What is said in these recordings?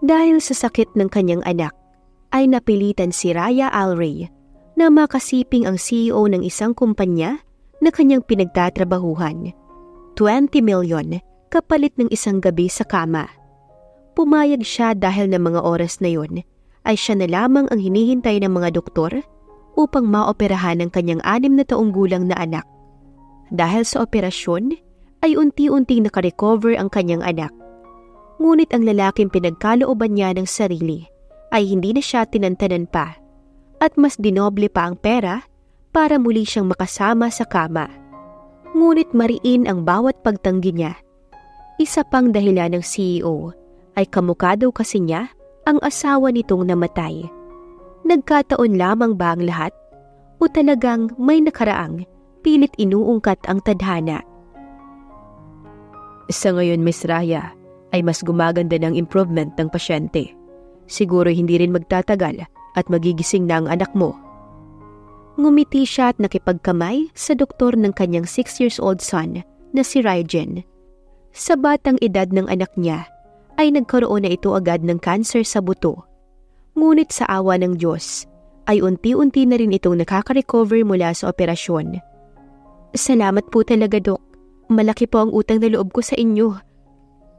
Dahil sa sakit ng kanyang anak, ay napilitan si Raya Alray na makasiping ang CEO ng isang kumpanya na kanyang pinagtatrabahuhan. 20 milyon kapalit ng isang gabi sa kama. Pumayag siya dahil ng mga oras na yun ay siya na lamang ang hinihintay ng mga doktor upang maoperahan ang kanyang 6 na taong gulang na anak. Dahil sa operasyon ay unti-unting nakarecover ang kanyang anak. Ngunit ang lalaking pinagkalooban niya ng sarili ay hindi na siya tinantanan pa at mas dinoble pa ang pera para muli siyang makasama sa kama. Ngunit mariin ang bawat pagtanggi niya. Isa pang dahilan ng CEO ay kamukha daw kasi niya ang asawa nitong namatay. Nagkataon lamang ba ang lahat o talagang may nakaraang pilit inuungkat ang tadhana? Sa ngayon, Miss Raya, ay mas gumaganda ng improvement ng pasyente. Siguro hindi rin magtatagal at magigising na ang anak mo. Ngumiti siya at nakipagkamay sa doktor ng kanyang 6 years old son na si Rygen. Sa batang edad ng anak niya ay nagkaroon na ito agad ng cancer sa buto. Ngunit sa awa ng Diyos ay unti-unti na rin itong nakaka-recover mula sa operasyon. Salamat po talaga, Dok. Malaki po ang utang na loob ko sa inyo.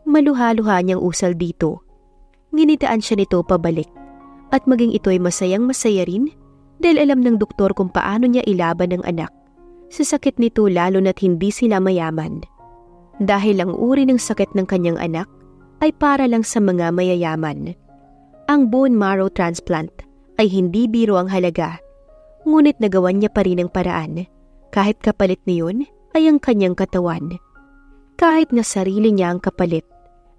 Maluha-luha niyang usal dito. Nginitaan siya nito pabalik at maging ito'y masayang-masaya rin dahil alam ng doktor kung paano niya ilaban ang anak sa sakit nito lalo na't hindi sila mayaman. Dahil ang uri ng sakit ng kanyang anak ay para lang sa mga mayayaman. Ang bone marrow transplant ay hindi biro ang halaga, ngunit nagawan niya pa rin ang paraan kahit kapalit niyon ay ang kanyang katawan. Kahit na sarili niya ang kapalit,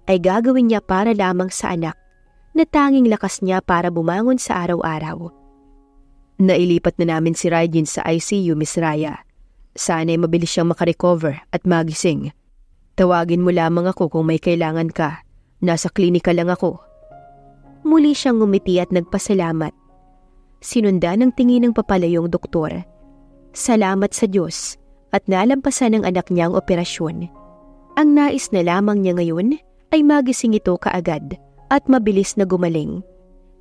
ay gagawin niya para lamang sa anak na tanging lakas niya para bumangon sa araw-araw. Nailipat na namin si Rygen sa ICU, Miss Raya. Sana'y mabilis siyang makarecover at magising. Tawagin mo lamang ako kung may kailangan ka. Nasa klinika lang ako. Muli siyang ngumiti at nagpasalamat. Sinundan ng tingin ng papalayong doktor. Salamat sa Diyos at nalampasan ng anak niya ang operasyon. Ang nais na lamang niya ngayon ay magising ito kaagad at mabilis na gumaling.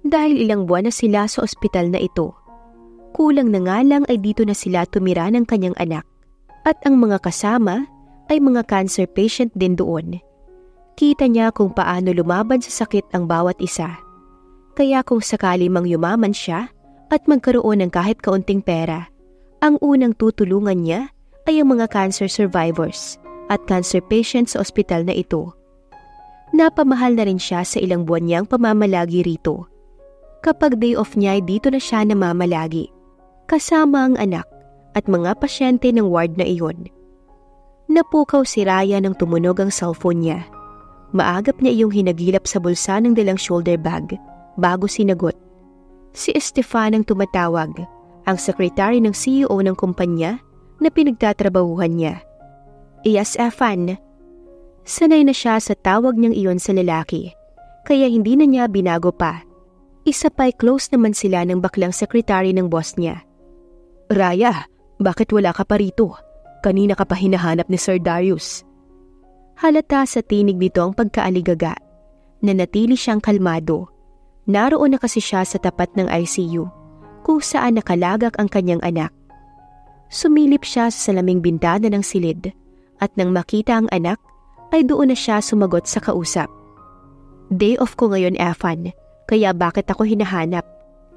Dahil ilang buwan na sila sa ospital na ito. Kulang na nga lang ay dito na sila tumira ng kanyang anak. At ang mga kasama ay mga cancer patient din doon. Kita niya kung paano lumaban sa sakit ang bawat isa. Kaya kung sakali mang yumaman siya at magkaroon ng kahit kaunting pera, ang unang tutulungan niya ay ang mga cancer survivors at cancer patients sa ospital na ito. Napamahal na rin siya sa ilang buwan niyang pamamalagi rito. Kapag day off niya ay dito na siya namamalagi, kasama ang anak at mga pasyente ng ward na iyon. Napukaw si Raya nang tumunog ang cellphone niya. Maagap niya iyong hinagilap sa bulsa ng dalang shoulder bag bago sinagot. Si Estefan ang tumatawag, ang sekretary ng CEO ng kumpanya na pinagtatrabahuhan niya. Yes, Efan. Sanay na siya sa tawag niyang iyon sa lalaki, kaya hindi na niya binago pa. Isa pa'y close naman sila ng baklang sekretary ng boss niya. Raya, bakit wala ka pa rito? Kanina ka pa hinahanap ni Sir Darius. Halata sa tinig nito ang pagkaaligaga. Nanatili siyang kalmado. Naroon na kasi siya sa tapat ng ICU, kung saan nakalagak ang kanyang anak. Sumilip siya sa salaming bintana ng silid, at nang makita ang anak, ay doon na siya sumagot sa kausap. Day off ko ngayon, Efan, kaya bakit ako hinahanap?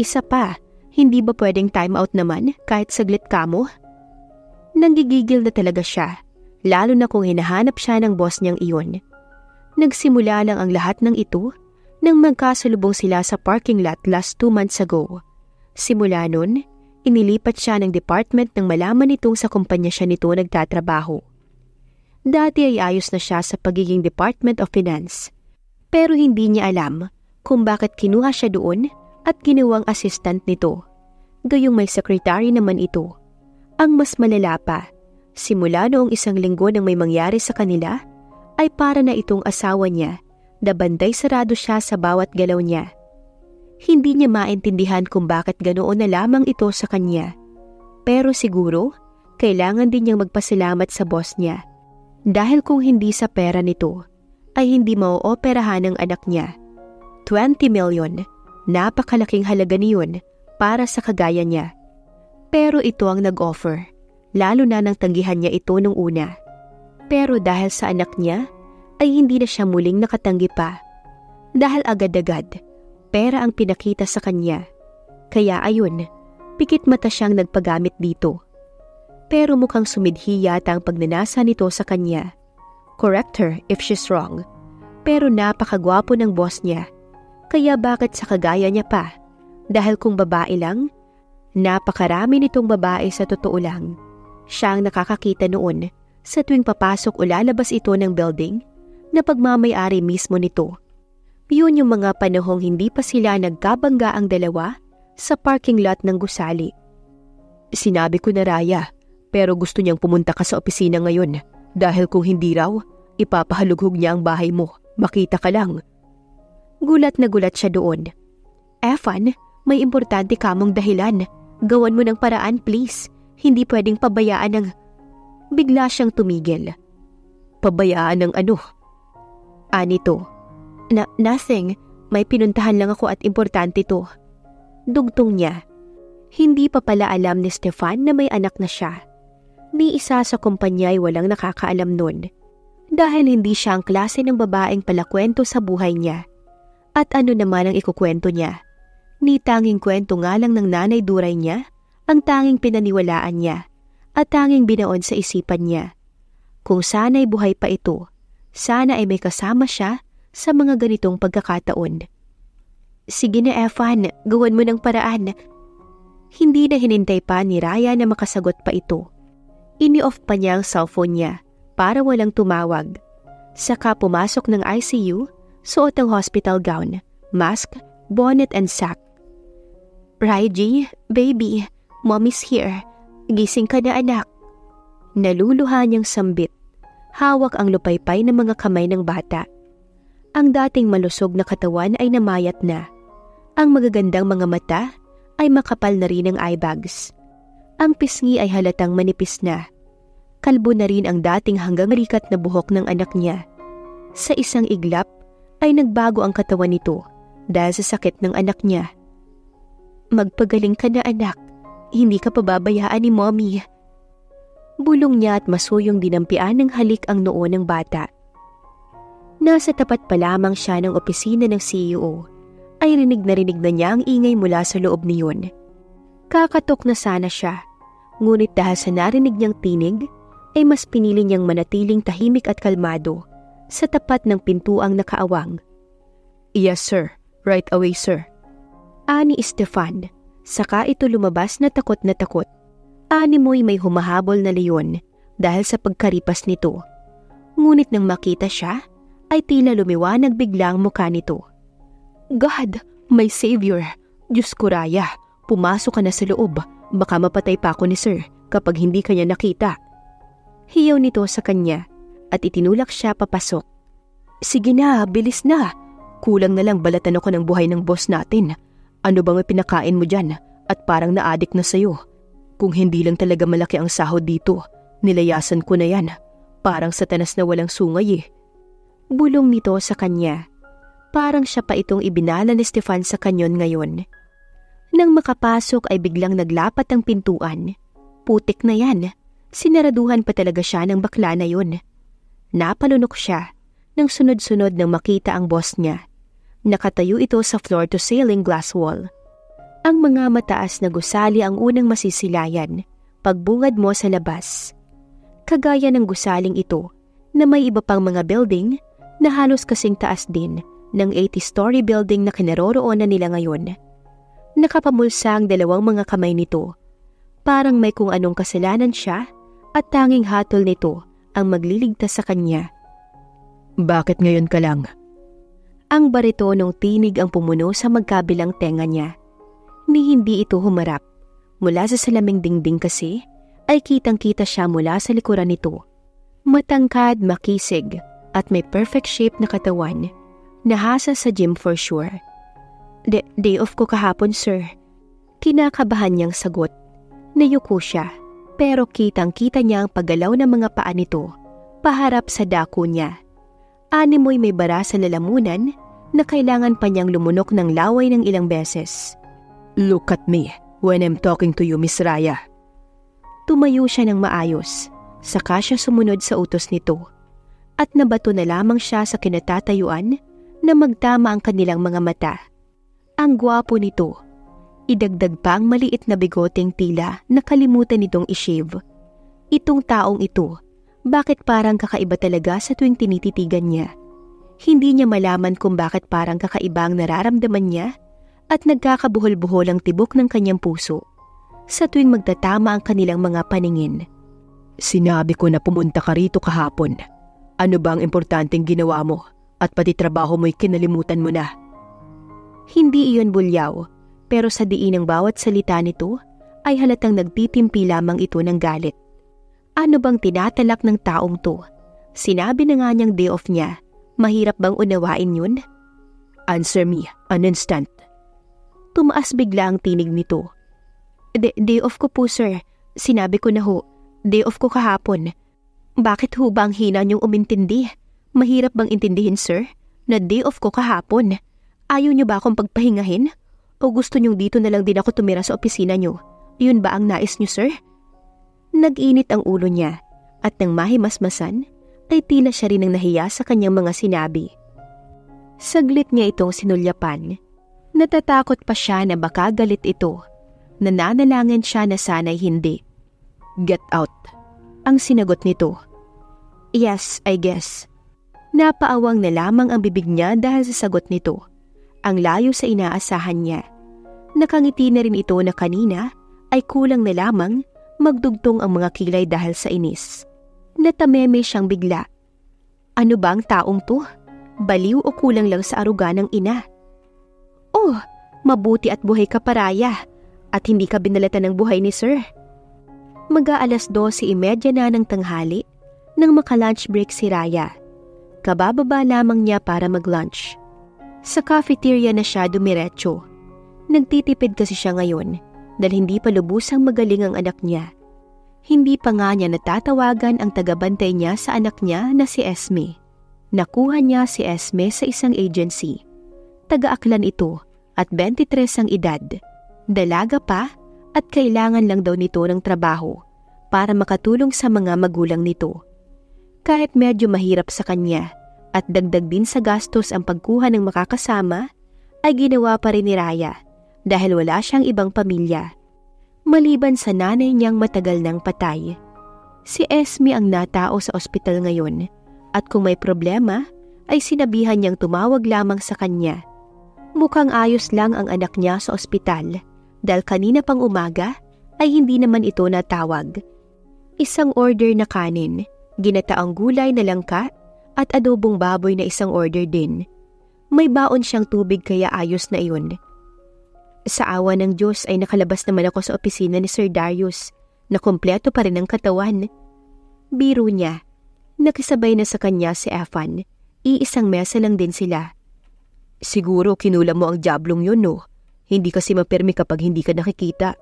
Isa pa, hindi ba pwedeng time out naman kahit saglit ka mo? Nanggigigil na talaga siya, lalo na kung hinahanap siya ng boss niyang iyon. Nagsimula lang ang lahat ng ito nang magkasalubong sila sa parking lot last 2 months ago. Simula nun, inilipat siya ng department nang malaman nitong sa kumpanya siya nito nagtatrabaho. Dati ay ayos na siya sa pagiging Department of Finance, pero hindi niya alam kung bakit kinuha siya doon at ginawang assistant nito. Gayong may secretary naman ito. Ang mas malala pa, simula noong 1 linggo nang may mangyari sa kanila, ay para na itong asawa niya na banday sarado siya sa bawat galaw niya. Hindi niya maintindihan kung bakit ganoon na lamang ito sa kanya. Pero siguro, kailangan din niyang magpasalamat sa boss niya. Dahil kung hindi sa pera nito, ay hindi mauoperahan ang anak niya. 20 million. Napakalaking halaga niyon para sa kagaya niya. Pero ito ang nag-offer, lalo na nang tanggihan niya ito nung una. Pero dahil sa anak niya, ay hindi na siya muling nakatanggi pa. Dahil agad-agad, pera ang pinakita sa kanya. Kaya ayun, pikit mata siyang nagpagamit dito. Pero mukhang sumidhi yata ang pagnanasa nito sa kanya. Correct her if she's wrong. Pero napakagwapo ng boss niya. Kaya bakit sa kagaya niya pa? Dahil kung babae lang, napakarami nitong babae sa totoo lang. Siya ang nakakakita noon sa tuwing papasok o lalabas ito ng building na pagmamay-ari mismo nito. Yun yung mga panahong hindi pa sila nagkabangga ang dalawa sa parking lot ng gusali. Sinabi ko na Raya, pero gusto niyang pumunta ka sa opisina ngayon dahil kung hindi raw, ipapahalughog niya ang bahay mo. Makita ka lang. Gulat na gulat siya doon. Evan, may importante ka mong dahilan. Gawan mo ng paraan please. Hindi pwedeng pabayaan ng... Bigla siyang tumigil. Pabayaan ng ano? Anito. Nothing. May pinuntahan lang ako at importante to. Dugtong niya. Hindi pa pala alam ni Stefan na may anak na siya. Ni isa sa kumpanya ay walang nakakaalam nun. Dahil hindi siya ang klase ng babaeng palakwento sa buhay niya. At ano naman ang ikukwento niya? Ni tanging kwento nga lang ng nanay duray niya, ang tanging pinaniwalaan niya, at tanging binaon sa isipan niya. Kung sana'y buhay pa ito, sana ay may kasama siya sa mga ganitong pagkakataon. Sige na Evan, gawan mo ng paraan. Hindi na hinintay pa ni Raya na makasagot pa ito. Ini-off pa niya ang cellphone niya para walang tumawag. Saka pumasok ng ICU, suot ang hospital gown, mask, bonnet and sack. Raiji, baby, mommy's here. Gising ka na anak. Naluluha niyang sambit. Hawak ang lupaypay ng mga kamay ng bata. Ang dating malusog na katawan ay namayat na. Ang magagandang mga mata ay makapal na rin ang eye bags. Ang pisngi ay halatang manipis na. Kalbo na rin ang dating hanggang rikat na buhok ng anak niya. Sa isang iglap ay nagbago ang katawan nito dahil sa sakit ng anak niya. Magpagaling ka na anak, hindi ka pababayaan ni mommy. Bulong niya at masuyong dinampian ng halik ang noo ng bata. Nasa tapat pa lamang siya ng opisina ng CEO ay rinig na niya ang ingay mula sa loob niyon. Kakatok na sana siya, ngunit dahil sa narinig niyang tinig, ay mas pinili niyang manatiling tahimik at kalmado sa tapat ng pintuang nakaawang. Yes sir, right away sir. Ani Stefan, saka ito lumabas na takot na takot. Ani mo'y may humahabol na leon dahil sa pagkaripas nito. Ngunit nang makita siya, ay tila lumiwanag biglang mukha nito. God, my savior, Diyos ko Raya, pumasok ka na sa loob, baka mapatay pa ako ni sir kapag hindi kanya nakita. Hiyaw nito sa kanya at itinulak siya papasok. Sige na, bilis na. Kulang na lang balatan ako ng buhay ng boss natin. Ano bang pinakain mo dyan at parang na-addict na sa'yo? Kung hindi lang talaga malaki ang sahod dito, nilayasan ko na yan. Parang satanas na walang sungay eh. Bulong nito sa kanya. Parang siya pa itong ibinala ni Stefan sa kanyon ngayon. Nang makapasok ay biglang naglapat ang pintuan. Putik na yan. Sinaraduhan pa talaga siya ng bakla na yun. Napalunok siya nang sunod-sunod nang makita ang boss niya. Nakatayo ito sa floor-to-ceiling glass wall. Ang mga mataas na gusali ang unang masisilayan pagbungad mo sa labas. Kagaya ng gusaling ito na may iba pang mga building na halos kasing taas din ng 80-story building na kinaroroonan nila ngayon. Nakapamulsa ang dalawang mga kamay nito. Parang may kung anong kasalanan siya at tanging hatol nito ang magliligtas sa kanya. Bakit ngayon ka lang? Ang baritonong tinig ang pumuno sa magkabilang tenga niya. Ni hindi ito humarap. Mula sa salaming dingding kasi ay kitang-kita siya mula sa likuran nito. Matangkad, makisig at may perfect shape na katawan. Nahasa sa gym for sure. Day off ko kahapon sir. Kinakabahan niyang sagot. Nayuko siya. Pero kitang-kita niya ang paggalaw ng mga paa nito, paharap sa dako niya. Animoy may bara sa lalamunan, na kailangan pa niyang lumunok ng laway ng ilang beses. Look at me when I'm talking to you, Miss Raya. Tumayo siya ng maayos, saka siya sumunod sa utos nito. At nabato na lamang siya sa kinatatayuan na magtama ang kanilang mga mata. Ang gwapo nito. Idagdag pa ang maliit na bigoteng tila na kalimutan nitong i-shave. Itong taong ito, bakit parang kakaiba talaga sa tuwing tinititigan niya? Hindi niya malaman kung bakit parang kakaiba ang nararamdaman niya at nagkakabuhol-buhol ang tibok ng kanyang puso sa tuwing magtatama ang kanilang mga paningin. Sinabi ko na pumunta ka rito kahapon. Ano ba ang importanteng ginawa mo at pati trabaho mo'y kinalimutan mo na? Hindi iyon bulyaw. Pero sa diin ng bawat salita nito ay halatang nagtitimpi lamang ito ng galit. Ano bang tinatalak ng taong to? Sinabi na nga niyang day off niya. Mahirap bang unawain yun? Answer me, an instant. Tumaas bigla ang tinig nito. Day off ko po, sir. Sinabi ko na ho. Day off ko kahapon. Bakit ho ba ang hina niyong umintindi? Mahirap bang intindihin, sir? Na day off ko kahapon. Ayaw niyo ba akong pagpahingahin? O gusto niyong dito na lang din ako tumira sa opisina niyo? Yun ba ang nais niyo, sir? Nag-init ang ulo niya at nang mahimasmasan ay tila siya rin ang nahiya sa kanyang mga sinabi. Saglit niya itong sinulyapan. Natatakot pa siya na baka galit ito. Nananalangin siya na sana'y hindi. Get out. Ang sinagot nito. Yes, I guess. Napaawang na lamang ang bibig niya dahil sa sagot nito. Ang layo sa inaasahan niya. Nakangiti na rin ito na kanina ay kulang na lamang magdugtong ang mga kilay dahil sa inis. Natameme siyang bigla. Ano ba ang taong to? Baliw o kulang lang sa aruga ng ina? Oh, mabuti at buhay ka paraya at hindi ka binalatan ng buhay ni sir. Mag-aalas 12:30 na ng tanghali nang maka-lunch break si Raya. Kabababa lamang niya para mag-lunch. Sa cafeteria na siya dumiretso. Nagtitipid kasi siya ngayon dahil hindi pa lubusang magaling ang anak niya. Hindi pa nga niya natatawagan ang tagabantay niya sa anak niya na si Esme. Nakuha niya si Esme sa isang agency. Taga-Aklan ito at 23 ang edad. Dalaga pa at kailangan lang daw nito ng trabaho para makatulong sa mga magulang nito. Kahit medyo mahirap sa kanya at dagdag din sa gastos ang pagkuha ng makakasama, ay ginawa pa rin ni Raya dahil wala siyang ibang pamilya. Maliban sa nanay niyang matagal nang patay. Si Esme ang natao sa ospital ngayon at kung may problema ay sinabihan niyang tumawag lamang sa kanya. Mukhang ayos lang ang anak niya sa ospital dahil kanina pang umaga ay hindi naman ito natawag. Isang order na kanin, ginataang gulay na langka at adobong baboy na isang order din. May baon siyang tubig kaya ayos na iyon. Sa awa ng Diyos ay nakalabas naman ako sa opisina ni Sir Darius na kompleto pa rin ang katawan. Biro niya, nakisabay na sa kanya si Efan. Iisang mesa lang din sila. Siguro kinulam mo ang diablong yun, no? Hindi kasi mapirmi kapag hindi ka nakikita.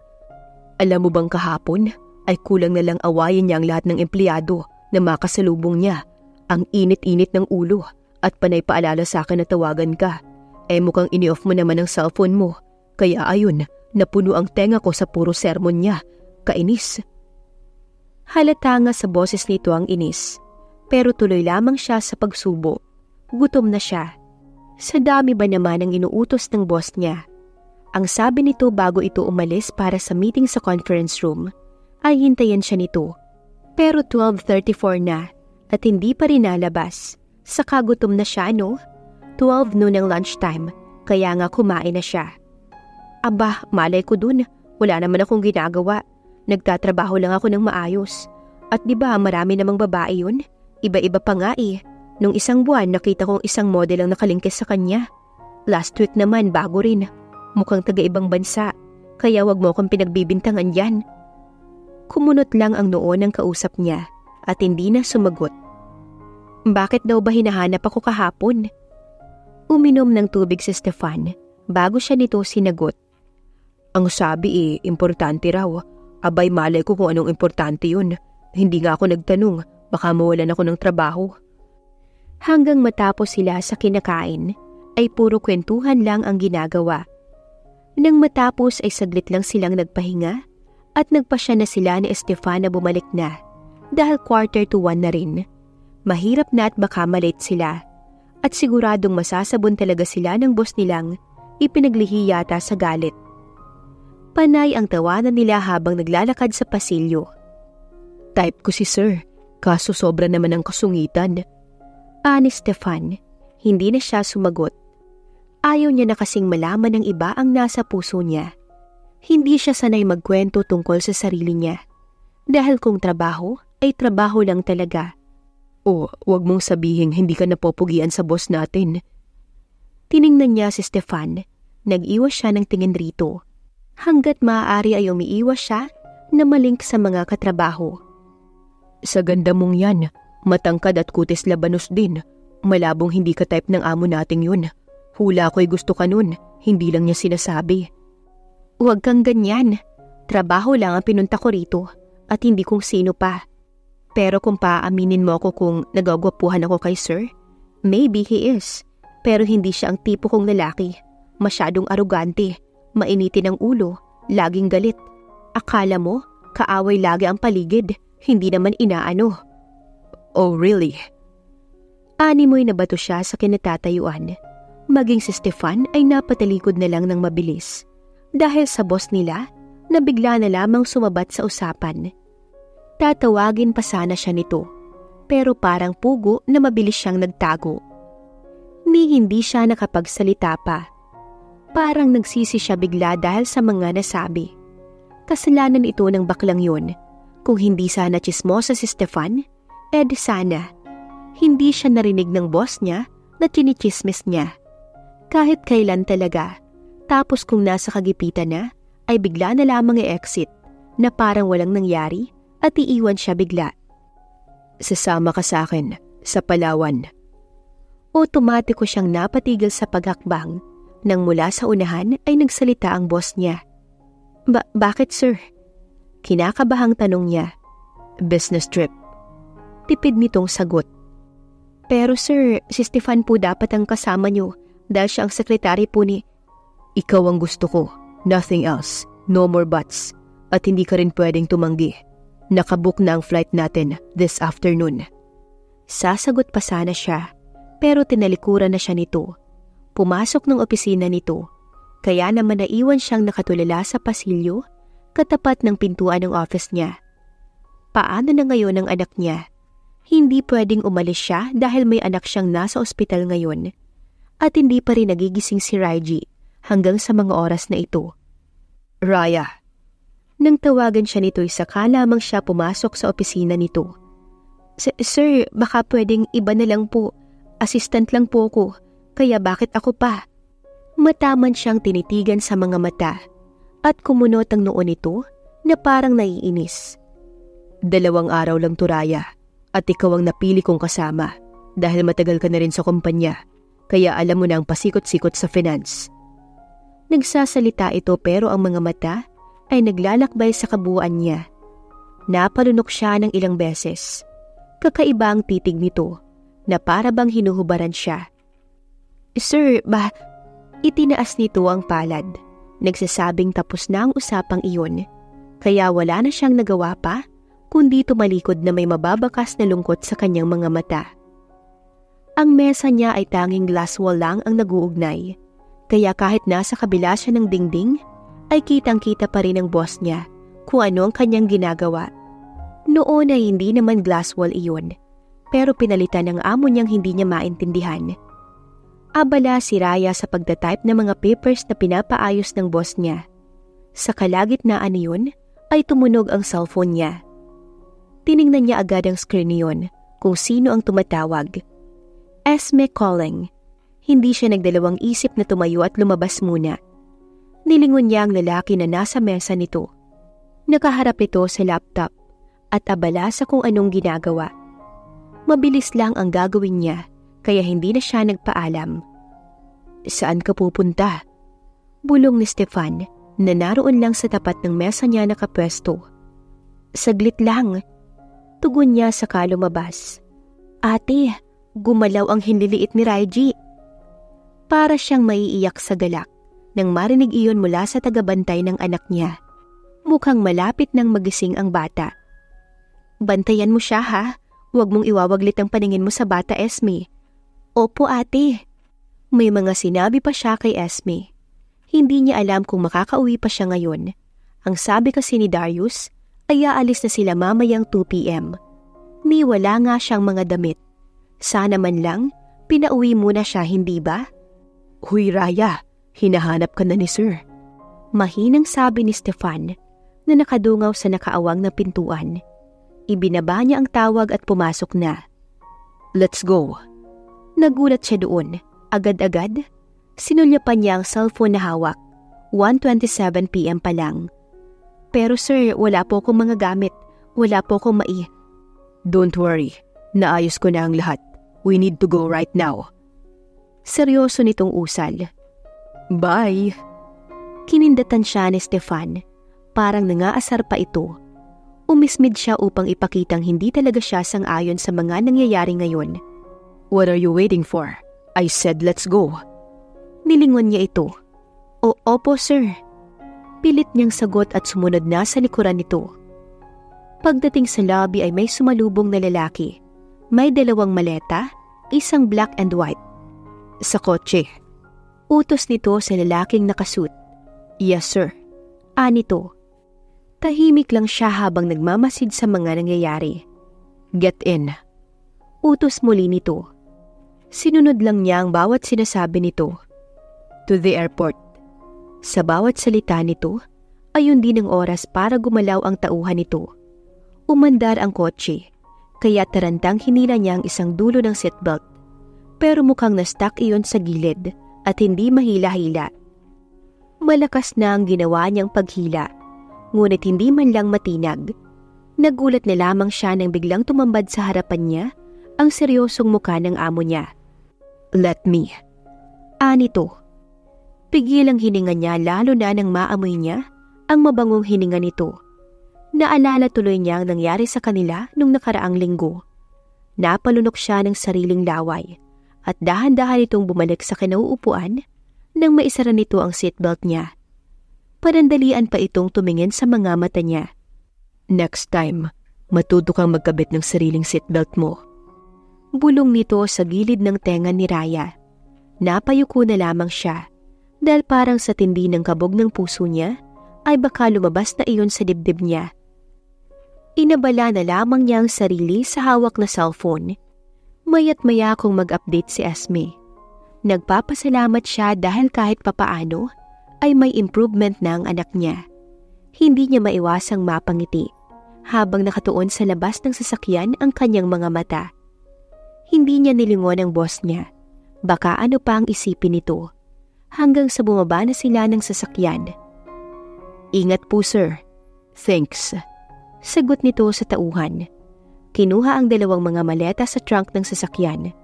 Alam mo bang kahapon ay kulang na lang awayin niya ang lahat ng empleyado na makasalubong niya. Ang init-init ng ulo at panay paalala sa akin na tawagan ka. Mukhang ini-off mo naman ang cellphone mo. Kaya ayun, napuno ang tenga ko sa puro sermon niya. Kainis. Halata nga sa boses nito ang inis. Pero tuloy lamang siya sa pagsubo. Gutom na siya. Sa dami ba naman ang inuutos ng boss niya? Ang sabi nito bago ito umalis para sa meeting sa conference room, ay hintayin siya nito. Pero 12:34 na. At hindi pa rin nalabas. Saka gutom na siya, no? 12 noon ang lunchtime, kaya nga kumain na siya. Aba, malay ko dun. Wala naman akong ginagawa. Nagtatrabaho lang ako ng maayos. At di ba marami namang babae yun? Iba-iba pa nga eh. Nung isang buwan nakita kong isang model ang nakalingkis sa kanya. Last week naman bago rin. Mukhang taga-ibang bansa. Kaya wag mo akong pinagbibintangan yan. Kumunot lang ang noo ng kausap niya. At hindi na sumagot. Bakit daw ba hinahanap ako kahapon? Uminom ng tubig si Stefan bago siya nito sinagot. Ang sabi importante raw. Abay malay ko kung anong importante yun. Hindi nga ako nagtanong, baka mawalan ako ng trabaho. Hanggang matapos sila sa kinakain, ay puro kwentuhan lang ang ginagawa. Nang matapos ay saglit lang silang nagpahinga at nagpasya na sila ni Stefan na bumalik na dahil 1:45 na rin. Mahirap na at baka malate sila at siguradong masasabon talaga sila ng boss nilang ipinaglihi yata sa galit. Panay ang tawanan nila habang naglalakad sa pasilyo. Type ko si sir, kaso sobra naman ang kasungitan. Ani Stefan, hindi na siya sumagot. Ayaw niya na kasing malaman ng iba ang nasa puso niya. Hindi siya sanay magkwento tungkol sa sarili niya. Dahil kung trabaho, ay trabaho lang talaga. O, wag mong sabihin hindi ka napopugian sa boss natin. Tiningnan niya si Stefan. Nag-iwas siya ng tingin rito. Hanggat maaari ay umiiwas siya na malink sa mga katrabaho. Sa ganda mong yan, matangkad at kutis labanos din. Malabong hindi ka type ng amo nating yun. Hula ko'y gusto ka nun, hindi lang niya sinasabi. Huwag kang ganyan. Trabaho lang ang pinunta ko rito at hindi kung sino pa. Pero kung paaminin mo ako kung nagagwapuhan ako kay sir, maybe he is. Pero hindi siya ang tipo kong lalaki. Masyadong arugante, mainitin ang ulo, laging galit. Akala mo, kaaway lagi ang paligid, hindi naman inaano. Oh really? Animoy nabato siya sa kinatatayuan. Maging si Stefan ay napatalikod na lang ng mabilis. Dahil sa boss nila, na bigla na lamang sumabat sa usapan. Tatawagin pa sana siya nito, pero parang pugo na mabilis siyang nagtago. Hindi siya nakapagsalita pa. Parang nagsisi siya bigla dahil sa mga nasabi. Kasalanan ito ng baklang yun. Kung hindi sana chismosa si Stefan, sana. Hindi siya narinig ng boss niya na chinichismis niya. Kahit kailan talaga. Tapos kung nasa kagipitan na, ay bigla na lamang i-exit na parang walang nangyari at iiwan siya bigla. Sasama ka sa akin, sa Palawan. Otomatiko siyang napatigil sa paghakbang. Nang mula sa unahan ay nagsalita ang boss niya. Bakit sir? Kinakabahang tanong niya. Business trip. Tipid nitong sagot. Pero sir, si Stefan po dapat ang kasama niyo dahil siya ang sekretary po ni... Ikaw ang gusto ko, nothing else, no more buts. At hindi ka rin pwedeng tumanggi. Nakabook na ang flight natin this afternoon. Sasagot pa sana siya, pero tinalikuran na siya nito. Pumasok ng opisina nito, kaya naman naiwan siyang nakatulala sa pasilyo, katapat ng pintuan ng office niya. Paano na ngayon ang anak niya? Hindi pwedeng umalis siya dahil may anak siyang nasa ospital ngayon. At hindi pa rin nagigising si Raiji hanggang sa mga oras na ito. Raya. Nang tawagan siya nito, saka lamang siya pumasok sa opisina nito. Sir, baka pwedeng iba na lang po. Assistant lang po ko, kaya bakit ako pa? Mataman siyang tinitigan sa mga mata at kumunot ang noo nito na parang naiinis. 2 araw lang to, Raya, at ikaw ang napili kong kasama dahil matagal ka na rin sa kumpanya, kaya alam mo na ang pasikot-sikot sa finance. Nagsasalita ito pero ang mga mata ay naglalakbay sa kabuuan niya. Napalunok siya ng ilang beses. Kakaiba ang titig nito na para bang hinuhubaran siya. Sir, itinaas nito ang palad. Nagsasabing tapos na ang usapang iyon. Kaya wala na siyang nagawa pa kundi tumalikod na may mababakas na lungkot sa kanyang mga mata. Ang mesa niya ay tanging glass wall lang ang naguugnay. Kaya kahit nasa kabila siya ng dingding, ay kitang-kita pa rin ang boss niya kung ano ang kanyang ginagawa. Noon ay hindi naman glass wall iyon, pero pinalitan ng amo niyang hindi niya maintindihan. Abala si Raya sa pagtatype ng mga papers na pinapaayos ng boss niya. Sa kalagitnaan niyon ay tumunog ang cellphone niya. Tiningnan niya agad ang screen niyon kung sino ang tumatawag. Esme calling. Hindi siya nagdalawang isip na tumayo at lumabas muna. Nilingon niya ang lalaki na nasa mesa nito. Nakaharap ito sa laptop at abala sa kung anong ginagawa. Mabilis lang ang gagawin niya kaya hindi na siya nagpaalam. Saan ka pupunta? Bulong ni Stefan na naroon lang sa tapat ng mesa niya nakapwesto. Saglit lang. Tugon niya saka lumabas. Ate, gumalaw ang hinliliit ni Raiji. Para siyang maiiyak sa galak nang marinig iyon mula sa tagabantay ng anak niya. Mukhang malapit nang magising ang bata. "Bantayan mo siya ha, huwag mong iwawaglit ang paningin mo sa bata, Esme." "Opo ate." May mga sinabi pa siya kay Esme. Hindi niya alam kung makakauwi pa siya ngayon. Ang sabi kasi ni Darius ay aalis na sila mamayang 2 p.m. Ni wala nga siyang mga damit. Sana man lang, pinauwi muna siya, hindi ba? "Huy Raya, hinahanap ka na ni Sir." Mahinang sabi ni Stefan na nakadungaw sa nakaawang na pintuan. Ibinaba niya ang tawag at pumasok na. "Let's go." Nagulat siya doon. Agad-agad, sinulyapan niya ang cellphone na hawak. 1:27 p.m. pa lang. "Pero sir, wala po akong mga gamit. Wala po akong "Don't worry, naayos ko na ang lahat. We need to go right now." Seryoso nitong usal. "Bye." Kinindatan siya ni Stefan. Parang nangaasar pa ito. Umismid siya upang ipakitang hindi talaga siya sang-ayon sa mga nangyayari ngayon. "What are you waiting for? I said let's go." Nilingon niya ito. Opo sir." Pilit niyang sagot at sumunod na sa likuran nito. Pagdating sa lobby ay may sumalubong na lalaki. May 2 maleta, isang black and white. "Sa kotse." Utos nito sa lalaking nakasuit. "Yes sir." Nito. Tahimik lang siya habang nagmamasid sa mga nangyayari. "Get in." Utos muli nito. Sinunod lang niya ang bawat sinasabi nito. "To the airport." Sa bawat salita nito, ayun din ang oras para gumalaw ang tauhan nito. Umandar ang kotse, kaya tarantang hinila niya ang isang dulo ng seatbelt. Pero mukhang na-stuck iyon sa gilid at hindi mahila-hila. Malakas na ang ginawa niyang paghila, ngunit hindi man lang matinag. Nagulat na lamang siya nang biglang tumambad sa harapan niya ang seryosong mukha ng amo niya. "Let me." Nito. Pigil ang hininga niya lalo na nang maamoy niya ang mabangong hininga nito. Naalala tuloy niya ang nangyari sa kanila nung nakaraang linggo. Napalunok siya ng sariling laway at dahan-dahan itong bumalik sa kinauupuan nang maisara nito ang seatbelt niya. Panandalian pa itong tumingin sa mga mata niya. "Next time, matuto kang magkabit ng sariling seatbelt mo." Bulong nito sa gilid ng tenga ni Raya. Napayuko na lamang siya dahil parang sa tindi ng kabog ng puso niya ay baka lumabas na iyon sa dibdib niya. Inabala na lamang niya ang sarili sa hawak na cellphone. Maya't maya kung mag-update si Esme. Nagpapasalamat siya dahil kahit papaano ay may improvement na ang anak niya. Hindi niya maiwasang mapangiti habang nakatuon sa labas ng sasakyan ang kanyang mga mata. Hindi niya nilingon ang boss niya. Baka ano pa ang isipin nito. Hanggang sa bumaba na sila ng sasakyan. "Ingat po sir." "Thanks." Sagot nito sa tauhan. Kinuha ang 2 mga maleta sa trunk ng sasakyan.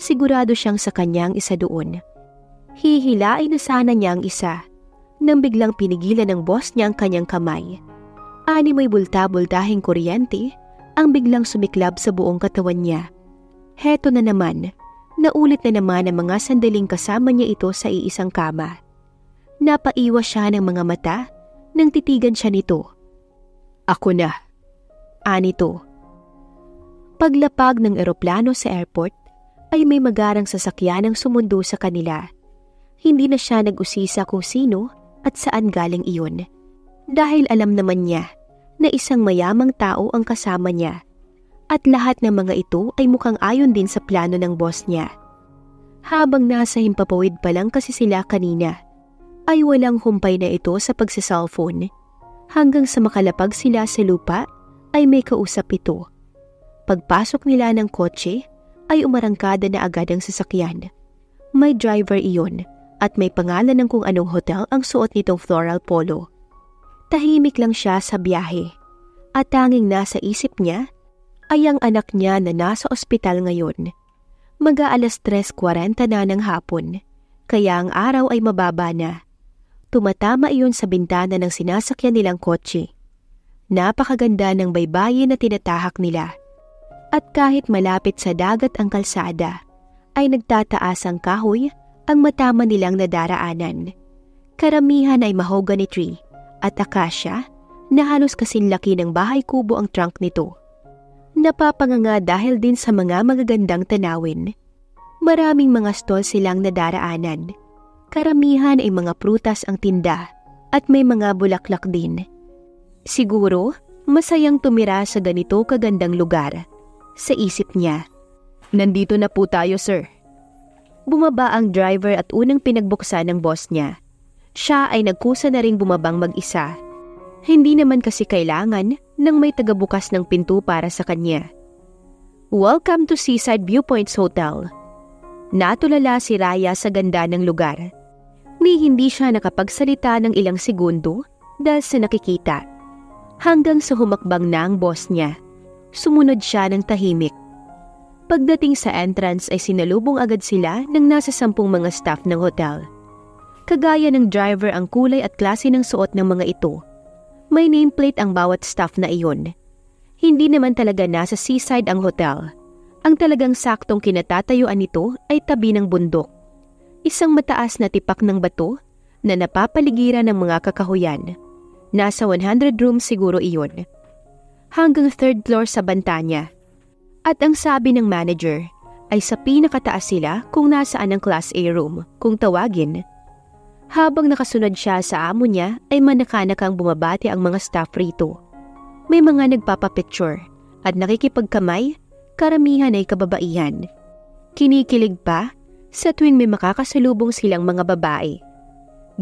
Sigurado siyang sa kanyang isa doon. Hihilain na sana niya ang isa nang biglang pinigilan ng boss niya ang kanyang kamay. May bulta-bultahing kuryente ang biglang sumiklab sa buong katawan niya. Heto na naman. Naulit na naman ang mga sandaling kasama niya ito sa iisang kama. Napaiwas siya ng mga mata nang titigan siya nito. "Ako na." Nito. Paglapag ng eroplano sa airport, ay may magarang sasakyan ang sumundo sa kanila. Hindi na siya nag-usisa kung sino at saan galing iyon. Dahil alam naman niya na isang mayamang tao ang kasama niya. At lahat ng mga ito ay mukhang ayon din sa plano ng boss niya. Habang nasa himpapawid pa lang kasi sila kanina, ay walang humpay na ito sa pagsa-cellphone. Hanggang sa makalapag sila sa lupa, ay may kausap ito. Pagpasok nila ng kotse, ay umarangkada na agad ang sasakyan. May driver iyon at may pangalan ng kung anong hotel ang suot nitong floral polo. Tahimik lang siya sa biyahe at tanging nasa isip niya ay ang anak niya na nasa ospital ngayon. Mag-aalas 3:40 na ng hapon, kaya ang araw ay mababa na. Tumatama iyon sa bintana ng sinasakyan nilang kotse. Napakaganda ng baybayin na tinatahak nila. At kahit malapit sa dagat ang kalsada, ay nagtataas ang kahoy ang matama nilang nadaraanan. Karamihan ay mahogany tree at acacia na halos kasinlaki ng bahay kubo ang trunk nito. Napapanganga dahil din sa mga magagandang tanawin. Maraming mga stall silang nadaraanan. Karamihan ay mga prutas ang tinda at may mga bulaklak din. Siguro, masayang tumira sa ganito kagandang lugar. Sa isip niya. Nandito na po tayo, sir. Bumaba ang driver at unang pinagbuksan ng boss niya. Siya ay nagkusa na ring bumabang mag-isa. Hindi naman kasi kailangan nang may tagabukas ng pinto para sa kanya. Welcome to Seaside Viewpoints Hotel. Natulala si Raya sa ganda ng lugar. Ni hindi siya nakapagsalita ng ilang segundo dahil sa nakikita. Hanggang sa humakbang na ang boss niya. Sumunod siya ng tahimik. Pagdating sa entrance ay sinalubong agad sila ng nasa 10 mga staff ng hotel. Kagaya ng driver ang kulay at klase ng suot ng mga ito. May nameplate ang bawat staff na iyon. Hindi naman talaga nasa seaside ang hotel. Ang talagang saktong kinatatayuan nito ay tabi ng bundok. Isang mataas na tipak ng bato na napapaligiran ng mga kakahuyan. Nasa 100 rooms siguro iyon. Hanggang 3rd floor sa banta niya. At ang sabi ng manager ay sa pinakataas sila kung nasaan ang Class A room kung tawagin. Habang nakasunod siya sa amo niya ay manakanakang bumabati ang mga staff rito. May mga nagpapapicture at nakikipagkamay, karamihan ay kababaihan. Kinikilig pa sa tuwing may makakasalubong silang mga babae.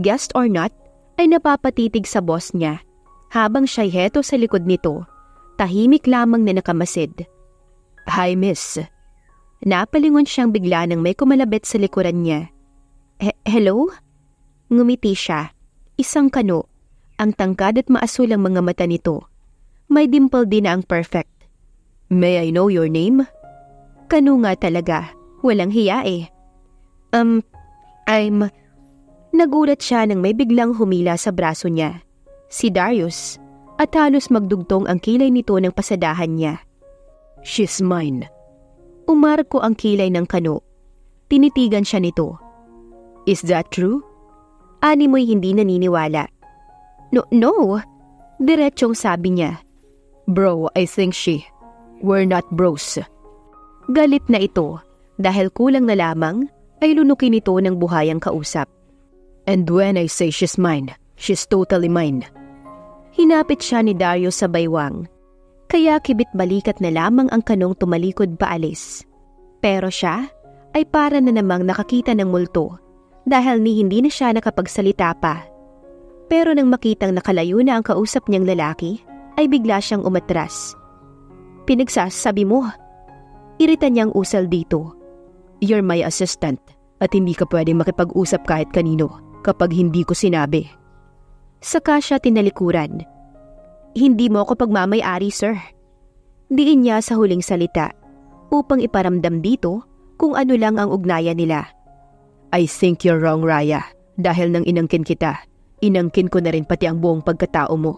Guest or not ay napapatitig sa boss niya habang siya'y heto sa likod nito, tahimik lamang na nakamasid. Hi, miss. Napalingon siyang bigla nang may kumalabit sa likuran niya. Hello? Ngumiti siya. Isang kano. Ang tangkad at maasul ang mga mata nito. May dimple din na ang perfect. May I know your name? Kano nga talaga. Walang hiya eh. Nagulat siya nang may biglang humila sa braso niya. Si Darius. At halos magdugtong ang kilay nito ng pasadahan niya. She's mine. Umarko ang kilay ng kano. Tinitigan siya nito. Is that true? Ani mo'y hindi naniniwala. No. Diretsyong sabi niya. Bro, I think we're not bros. Galit na ito dahil kulang na lamang ay lunukin ito ng buhayang kausap. And when I say she's mine, she's totally mine. Hinapit siya ni Darius sa baywang. Kaya kibit balikat na lamang ang kanong tumalikod paalis. Pero siya ay para na namang nakakita ng multo dahil hindi na siya nakapagsalita pa. Pero nang makitang nakalayo na ang kausap niyang lalaki, ay bigla siyang umatras. Pinagsasabi mo? Irita niyang usal dito. You're my assistant at hindi ka pwedeng makipag-usap kahit kanino kapag hindi ko sinabi. Saka siya tinalikuran. Hindi mo ako pagmamay-ari, sir. Diin niya sa huling salita upang iparamdam dito kung ano lang ang ugnayan nila. I think you're wrong, Raya. Dahil nang inangkin kita, inangkin ko na rin pati ang buong pagkatao mo.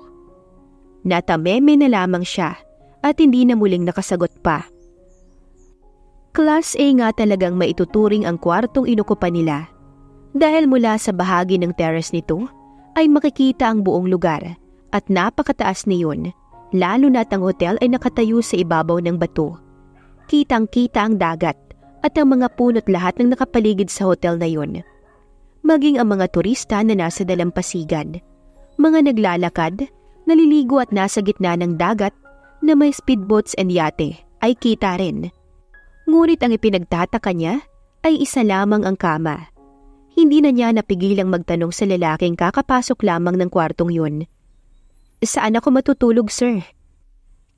Natameme na lamang siya at hindi na muling nakasagot pa. Class A nga talagang maituturing ang kwartong inukupan nila. Dahil mula sa bahagi ng terrace nito ay makikita ang buong lugar. At napakataas niyon, lalo na't ang hotel ay nakatayo sa ibabaw ng bato. Kitang-kita ang dagat at ang mga puno't lahat ng nakapaligid sa hotel na yon. Maging ang mga turista na nasa dalampasigan, mga naglalakad, naliligo at nasa gitna ng dagat na may speedboats and yate ay kita rin. Ngunit ang ipinagtataka niya ay isa lamang ang kama. Hindi na niya napigilang magtanong sa lalaking kakapasok lamang ng kwartong yun. Saan ako matutulog, sir?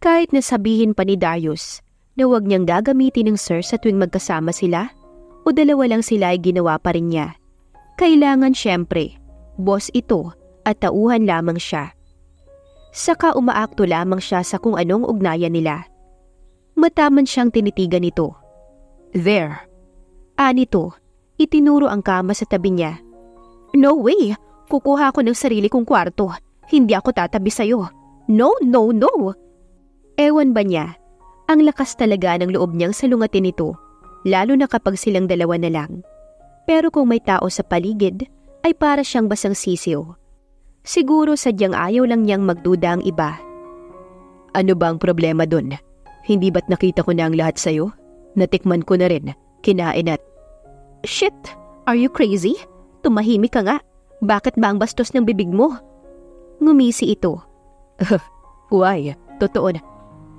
Kahit nasabihin pa ni Darius na huwag niyang gagamitin ng sir sa tuwing magkasama sila o dalawa lang sila ay ginawa pa rin niya. Kailangan syempre, boss ito at tauhan lamang siya. Saka umaakto lamang siya sa kung anong ugnayan nila. Mataman siyang tinitigan ito. There. Anito, itinuro ang kama sa tabi niya. No way! Kukuha ko ng sarili kong kwarto. Hindi ako tatabi sa'yo. No! Ewan ba niya, ang lakas talaga ng loob niyang salungatin ito, lalo na kapag silang dalawa na lang. Pero kung may tao sa paligid, ay para siyang basang sisiw. Siguro sadyang ayaw lang niyang magduda ang iba. Ano ba ang problema dun? Hindi ba't nakita ko na ang lahat sa'yo? Natikman ko na rin, kinain at... Shit! Are you crazy? Tumahimik ka nga. Bakit ba ang bastos ng bibig mo? Ngumisi ito. Why? Totoo na.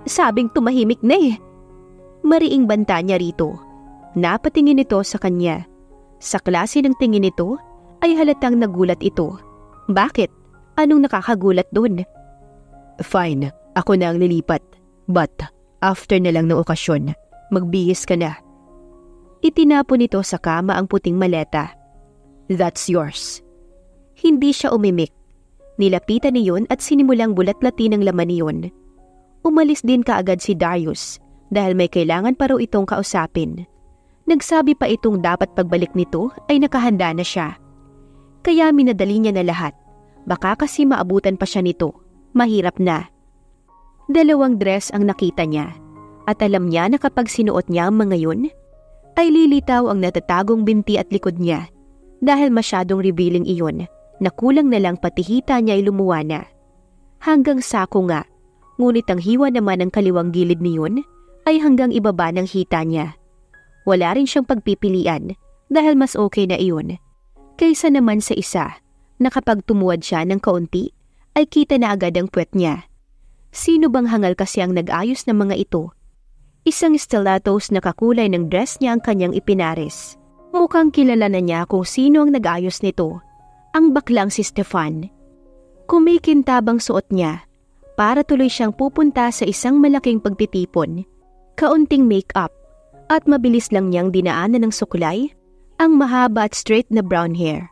Sabing tumahimik na eh. Mariing banta niya rito. Napatingin ito sa kanya. Sa klase ng tingin nito ay halatang nagulat ito. Bakit? Anong nakakagulat dun? Fine, ako na ang lilipat. But, after na lang ng okasyon, magbihis ka na. Itinapon nito sa kama ang puting maleta. That's yours. Hindi siya umimik. Nilapitan niyon at sinimulang bulat-latin ang laman niyon. Umalis din kaagad si Darius dahil may kailangan pa raw itong kausapin. Nagsabi pa itong dapat pagbalik nito ay nakahanda na siya. Kaya minadali niya na lahat. Baka kasi maabutan pa siya nito. Mahirap na. 2 dress ang nakita niya. At alam niya na kapag sinuot niya ang mga yun, ay lilitaw ang natatagong binti at likod niya. Dahil masyadong revealing iyon, na kulang na lang pati hita niya ay lumuwa na. Hanggang sako nga, ngunit ang hiwa naman ng kaliwang gilid niyon ay hanggang ibaba ng hita niya. Wala rin siyang pagpipilian dahil mas okay na iyon. Kaysa naman sa isa, na kapag tumuwad siya ng kaunti, ay kita na agad ang puwet niya. Sino bang hangal kasi ang nag-ayos ng mga ito? Isang stilettos na kakulay ng dress niya ang kanyang ipinares. Mukhang kilala na niya kung sino ang nag-ayos nito. Ang baklang si Stefan. Kumikintabang suot niya para tuloy siyang pupunta sa isang malaking pagtitipon. Kaunting make-up at mabilis lang niyang dinaanan ng suklay ang mahaba at straight na brown hair.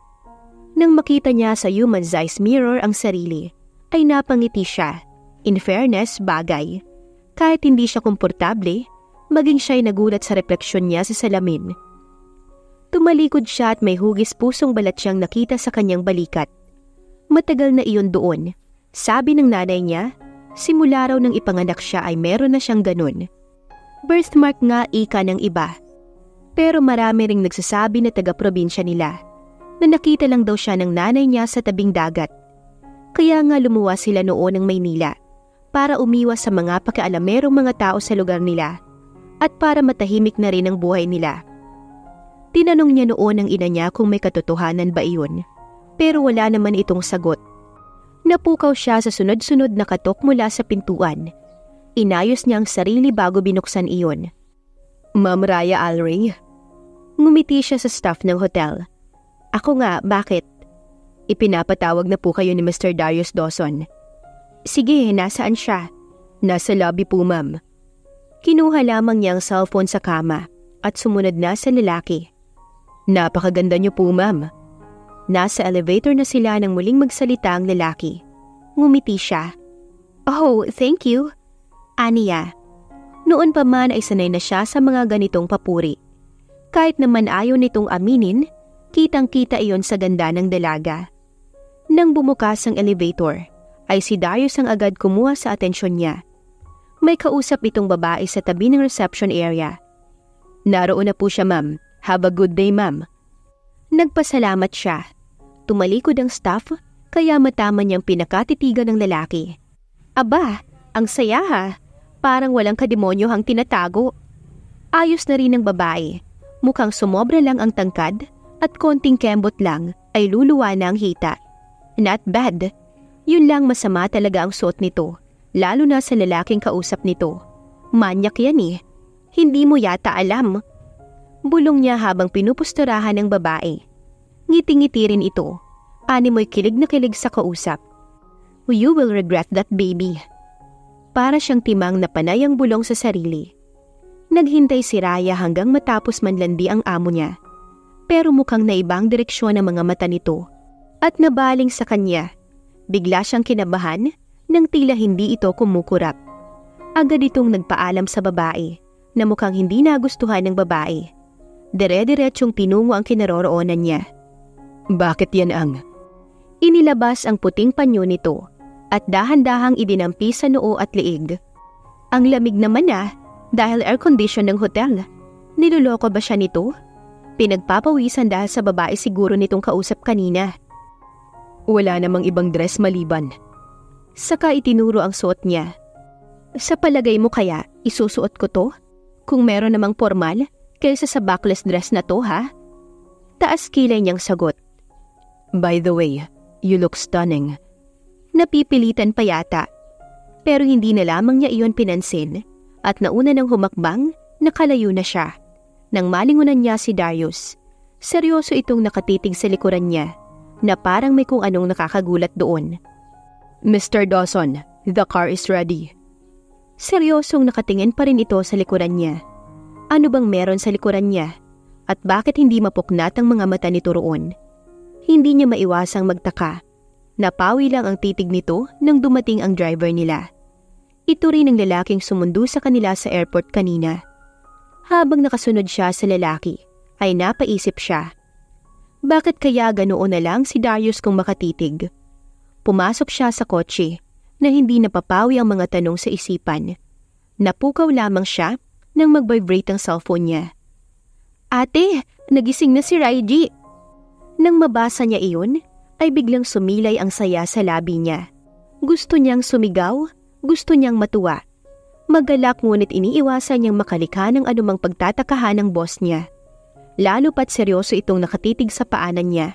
Nang makita niya sa human-sized mirror ang sarili, ay napangiti siya. In fairness, bagay. Kahit hindi siya komportable, maging siya'y nagulat sa refleksyon niya sa salamin. Tumalikod siya at may hugis pusong balat siyang nakita sa kanyang balikat. Matagal na iyon doon. Sabi ng nanay niya, simula raw nang ipanganak siya ay meron na siyang ganun. Birthmark nga ika ng iba. Pero marami ring nagsasabi na taga-probinsya nila, na nakita lang daw siya ng nanay niya sa tabing dagat. Kaya nga lumuwas sila noon ng Maynila para umiwas sa mga pakialamerong mga tao sa lugar nila at para matahimik na rin ang buhay nila. Tinanong niya noon ang ina niya kung may katotohanan ba iyon, pero wala naman itong sagot. Napukaw siya sa sunod-sunod na katok mula sa pintuan. Inayos niya ang sarili bago binuksan iyon. Ma'am Raya Alring? Ngumiti siya sa staff ng hotel. Ako nga, bakit? Ipinapatawag na po kayo ni Mr. Darius Dawson. Sige, nasaan siya? Nasa lobby po, ma'am. Kinuha lamang niya ang cellphone sa kama at sumunod na sa lalaki. Napakaganda niyo po, ma'am. Nasa elevator na sila nang muling magsalita ang lalaki. Ngumiti siya. Oh, thank you. Aniya. Noon pa man ay sanay na siya sa mga ganitong papuri. Kahit naman ayaw nitong aminin, kitang-kita iyon sa ganda ng dalaga. Nang bumukas ang elevator, ay si Darius ang agad kumuha sa atensyon niya. May kausap itong babae sa tabi ng reception area. Naroon na po siya, ma'am. Have a good day, ma'am. Nagpasalamat siya. Tumalikod ang staff, kaya matama niyang pinakatitigan ng lalaki. Aba, ang saya ha. Parang walang kademonyo hang tinatago. Ayos na rin ng babae. Mukhang sumobra lang ang tangkad at konting kembot lang ay luluwa na ang hita. Not bad. Yun lang masama talaga ang suot nito, lalo na sa lalaking kausap nito. Manyak yan eh. Hindi mo yata alam. Bulong niya habang pinupusturahan ng babae. Ngiti-ngiti rin ito. Animoy kilig na kilig sa kausap. You will regret that, baby. Para siyang timang na panay ang bulong sa sarili. Naghintay si Raya hanggang matapos manlandi ang amo niya. Pero mukhang naibang direksyon ang mga mata nito at nabaling sa kanya. Bigla siyang kinabahan nang tila hindi ito kumukurap. Agad itong nagpaalam sa babae na mukhang hindi nagustuhan ng babae. Dire-diretsyong tinungo ang kinaroroonan niya. Bakit yan ang? Inilabas ang puting panyo nito at dahan-dahang idinampi sa noo at liig. Ang lamig naman dahil air condition ng hotel. Niloloko ba siya nito? Pinagpapawisan dahil sa babae siguro nitong kausap kanina. Wala namang ibang dress maliban. Saka itinuro ang suot niya. Sa palagay mo kaya, isusuot ko to? Kung meron namang formal, kaysa sa backless dress na to, ha? Taas kilay niyang sagot. By the way, you look stunning. Napipilitan pa yata. Pero hindi na lamang niya iyon pinansin at nauna ng humakbang, nakalayo na siya. Nang malingunan niya si Darius, seryoso itong nakatitig sa likuran niya na parang may kung anong nakakagulat doon. Mr. Dawson, the car is ready. Seryosong nakatingin pa rin ito sa likuran niya. Ano bang meron sa likuran niya? At bakit hindi mapuknat ang mga mata nito roon? Hindi niya maiwasang magtaka. Napawi lang ang titig nito nang dumating ang driver nila. Ito rin ang lalaking sumundo sa kanila sa airport kanina. Habang nakasunod siya sa lalaki, ay napaisip siya. Bakit kaya ganoon na lang si Darius kung makatitig? Pumasok siya sa kotse na hindi napapawi ang mga tanong sa isipan. Napukaw lamang siya nang mag-vibrate ang cellphone niya. Ate, nagising na si Raiji. Nang mabasa niya iyon, ay biglang sumilay ang saya sa labi niya. Gusto niyang sumigaw, gusto niyang matuwa. Magalak ngunit iniiwasan niyang makalika ng anumang pagtatakahan ng boss niya. Lalo pat seryoso itong nakatitig sa paanan niya.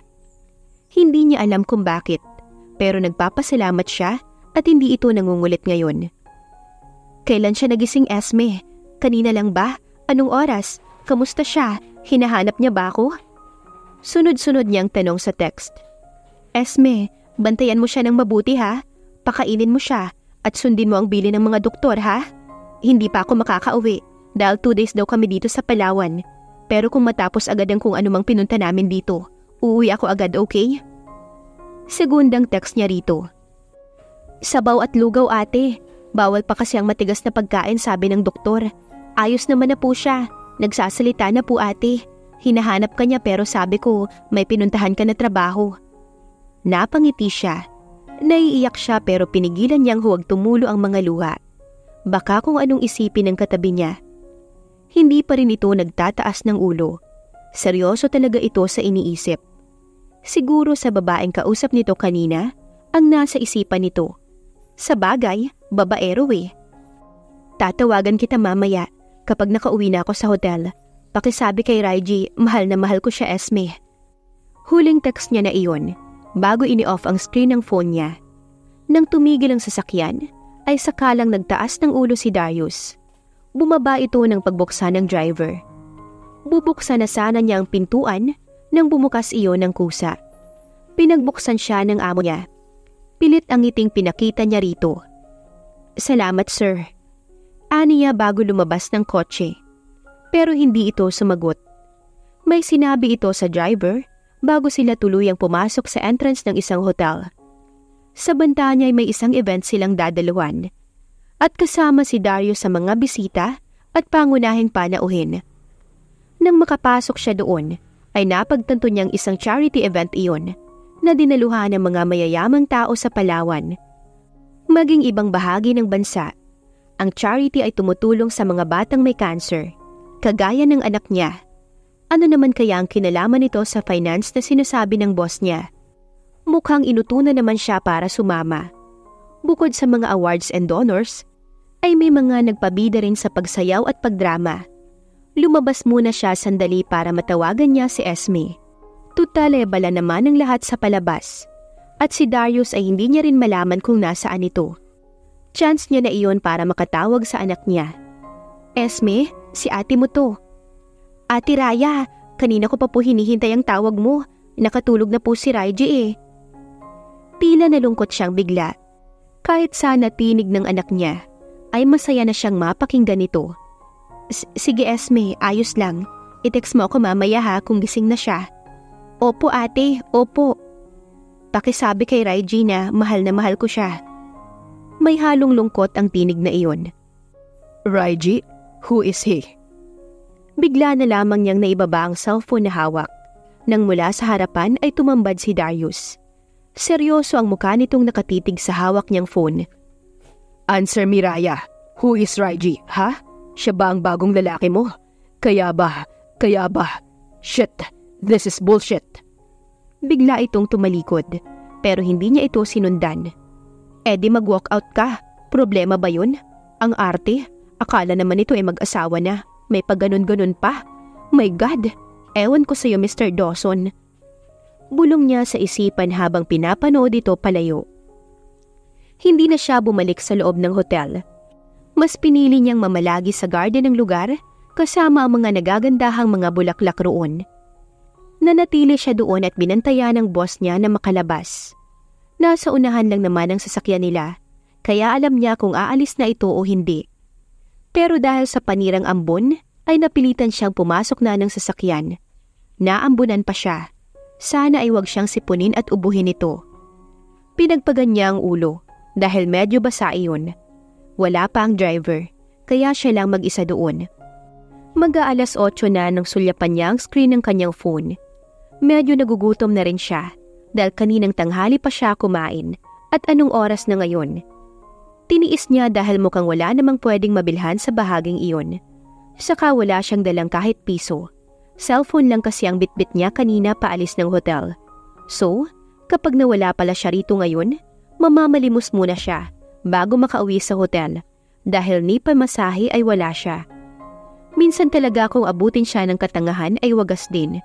Hindi niya alam kung bakit, pero nagpapasalamat siya at hindi ito nangungulit ngayon. Kailan siya nagising, Esme? Kanina lang ba? Anong oras? Kamusta siya? Hinahanap niya ba ako? Sunod-sunod niyang tanong sa text. Esme, bantayan mo siya ng mabuti ha? Pakainin mo siya at sundin mo ang bili ng mga doktor ha? Hindi pa ako makakauwi dahil 2 days daw kami dito sa Palawan. Pero kung matapos agad ang kung anumang pinunta namin dito, uuwi ako agad, okay? Segundang text niya rito. Sabaw at lugaw ate. Bawal pa kasi ang matigas na pagkain sabi ng doktor. Ayos naman na po siya. Nagsasalita na po ate. Hinahanap ka niya pero sabi ko may pinuntahan ka na trabaho. Napangiti siya. Naiiyak siya pero pinigilan niyang huwag tumulo ang mga luha. Baka kung anong isipin ng katabi niya. Hindi pa rin ito nagtataas ng ulo. Seryoso talaga ito sa iniisip. Siguro sa babaeng kausap nito kanina ang nasa isipan nito. Sa bagay, babaero eh. Tatawagan kita mamaya kapag nakauwi na ako sa hotel. Pakisabi kay Raiji, mahal na mahal ko siya, Esme. Huling text niya na iyon bago ini-off ang screen ng phone niya. Nang tumigil ang sasakyan, ay sakalang nagtaas ng ulo si Darius. Bumaba ito ng pagbuksan ng driver. Bubuksan na sana niya ang pintuan nang bumukas iyon ng kusa. Pinagbuksan siya ng amo niya. Pilit ang ngiting pinakita niya rito. Salamat sir. Aniya bago lumabas ng kotse. Pero hindi ito sumagot. May sinabi ito sa driver bago sila tuluyang pumasok sa entrance ng isang hotel. Sa banta niya ay may isang event silang dadaluhan. At kasama si Darius sa mga bisita at pangunahing panauhin. Nang makapasok siya doon, ay napagtanto niyang isang charity event iyon na dinaluhan ng mga mayayamang tao sa Palawan. Maging ibang bahagi ng bansa, ang charity ay tumutulong sa mga batang may cancer, kagaya ng anak niya. Ano naman kaya ang kinalaman nito sa finance na sinasabi ng boss niya? Mukhang inutunan naman siya para sumama. Bukod sa mga awards and honors, ay may mga nagpabida rin sa pagsayaw at pagdrama. Lumabas muna siya sandali para matawagan niya si Esme. Tutalebala naman ang lahat sa palabas. At si Darius ay hindi niya rin malaman kung nasaan ito. Chance niya na iyon para makatawag sa anak niya. Esme, si ate mo to. Ate Raya, kanina ko pa po hinihintay ang tawag mo. Nakatulog na po si Raiji eh. Tila nalungkot siyang bigla. Kahit sana tinig ng anak niya, ay masaya na siyang mapakinggan ito. Sige Esme, ayos lang. I-text mo ako mamaya ha kung gising na siya. Opo ate, opo. Pakisabi kay Raiji na mahal ko siya. May halong lungkot ang tinig na iyon. Raiji? Who is he? Bigla na lamang niyang naibaba ang cellphone na hawak. Nang mula sa harapan ay tumambad si Darius. Seryoso ang mukha nitong nakatitig sa hawak niyang phone. Answer me, Raya. Who is Raiji, ha? Siya ba ang bagong lalaki mo? Kaya ba? Shit! This is bullshit! Bigla itong tumalikod, pero hindi niya ito sinundan. Di mag-walk out ka. Problema ba yun? Ang arte? Akala naman ito ay mag-asawa na. May pagganon-ganon pa. My God! Ewan ko sa'yo, Mr. Dawson. Bulong niya sa isipan habang pinapanood ito palayo. Hindi na siya bumalik sa loob ng hotel. Mas pinili niyang mamalagi sa garden ng lugar kasama ang mga nagagandahang mga bulaklak roon. Nanatili siya doon at binantayan ng boss niya na makalabas. Nasa unahan lang naman ang sasakyan nila, kaya alam niya kung aalis na ito o hindi. Pero dahil sa panirang ambon, ay napilitan siyang pumasok na ng sasakyan. Naambunan pa siya. Sana ay wag siyang sipunin at ubuhin ito. Pinagpagan niya ang ulo dahil medyo basa iyon. Wala pa ang driver, kaya siya lang mag-isa doon. Mag-aalas 8 na nang sulyapan niya ang screen ng kanyang phone. Medyo nagugutom na rin siya dahil kaninang tanghali pa siya kumain at anong oras na ngayon. Tiniis niya dahil mukhang wala namang pwedeng mabilhan sa bahaging iyon. Saka wala siyang dalang kahit piso. Cellphone lang kasi ang bitbit niya kanina paalis ng hotel. So, kapag nawala pala siya rito ngayon, mamamalimos muna siya bago makauwi sa hotel dahil ni pamasahe ay wala siya. Minsan talaga kung abutin siya ng katangahan ay wagas din.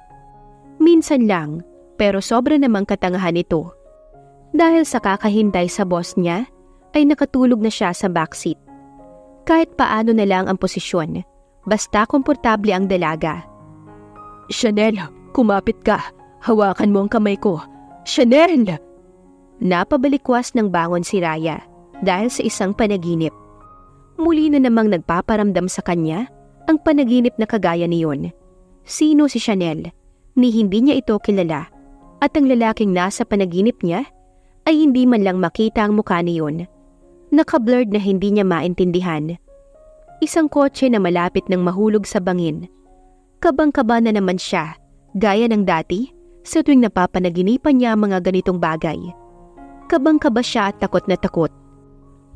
Minsan lang, pero sobra namang katangahan ito. Dahil sa kakahintay sa boss niya, ay nakatulog na siya sa backseat. Kahit paano na lang ang posisyon, basta komportable ang dalaga. Chanel, kumapit ka. Hawakan mo ang kamay ko. Chanel! Napabalikwas ng bangon si Raya dahil sa isang panaginip. Muli na namang nagpaparamdam sa kanya ang panaginip na kagaya niyon. Sino si Chanel? Ni hindi niya ito kilala at ang lalaking nasa panaginip niya ay hindi man lang makita ang mukha niyon. Naka-blurred na hindi niya maintindihan. Isang kotse na malapit ng mahulog sa bangin. Kabang-kaba na naman siya, gaya ng dati, sa tuwing napapanaginipan niya mga ganitong bagay. Kabang-kaba siya at takot na takot.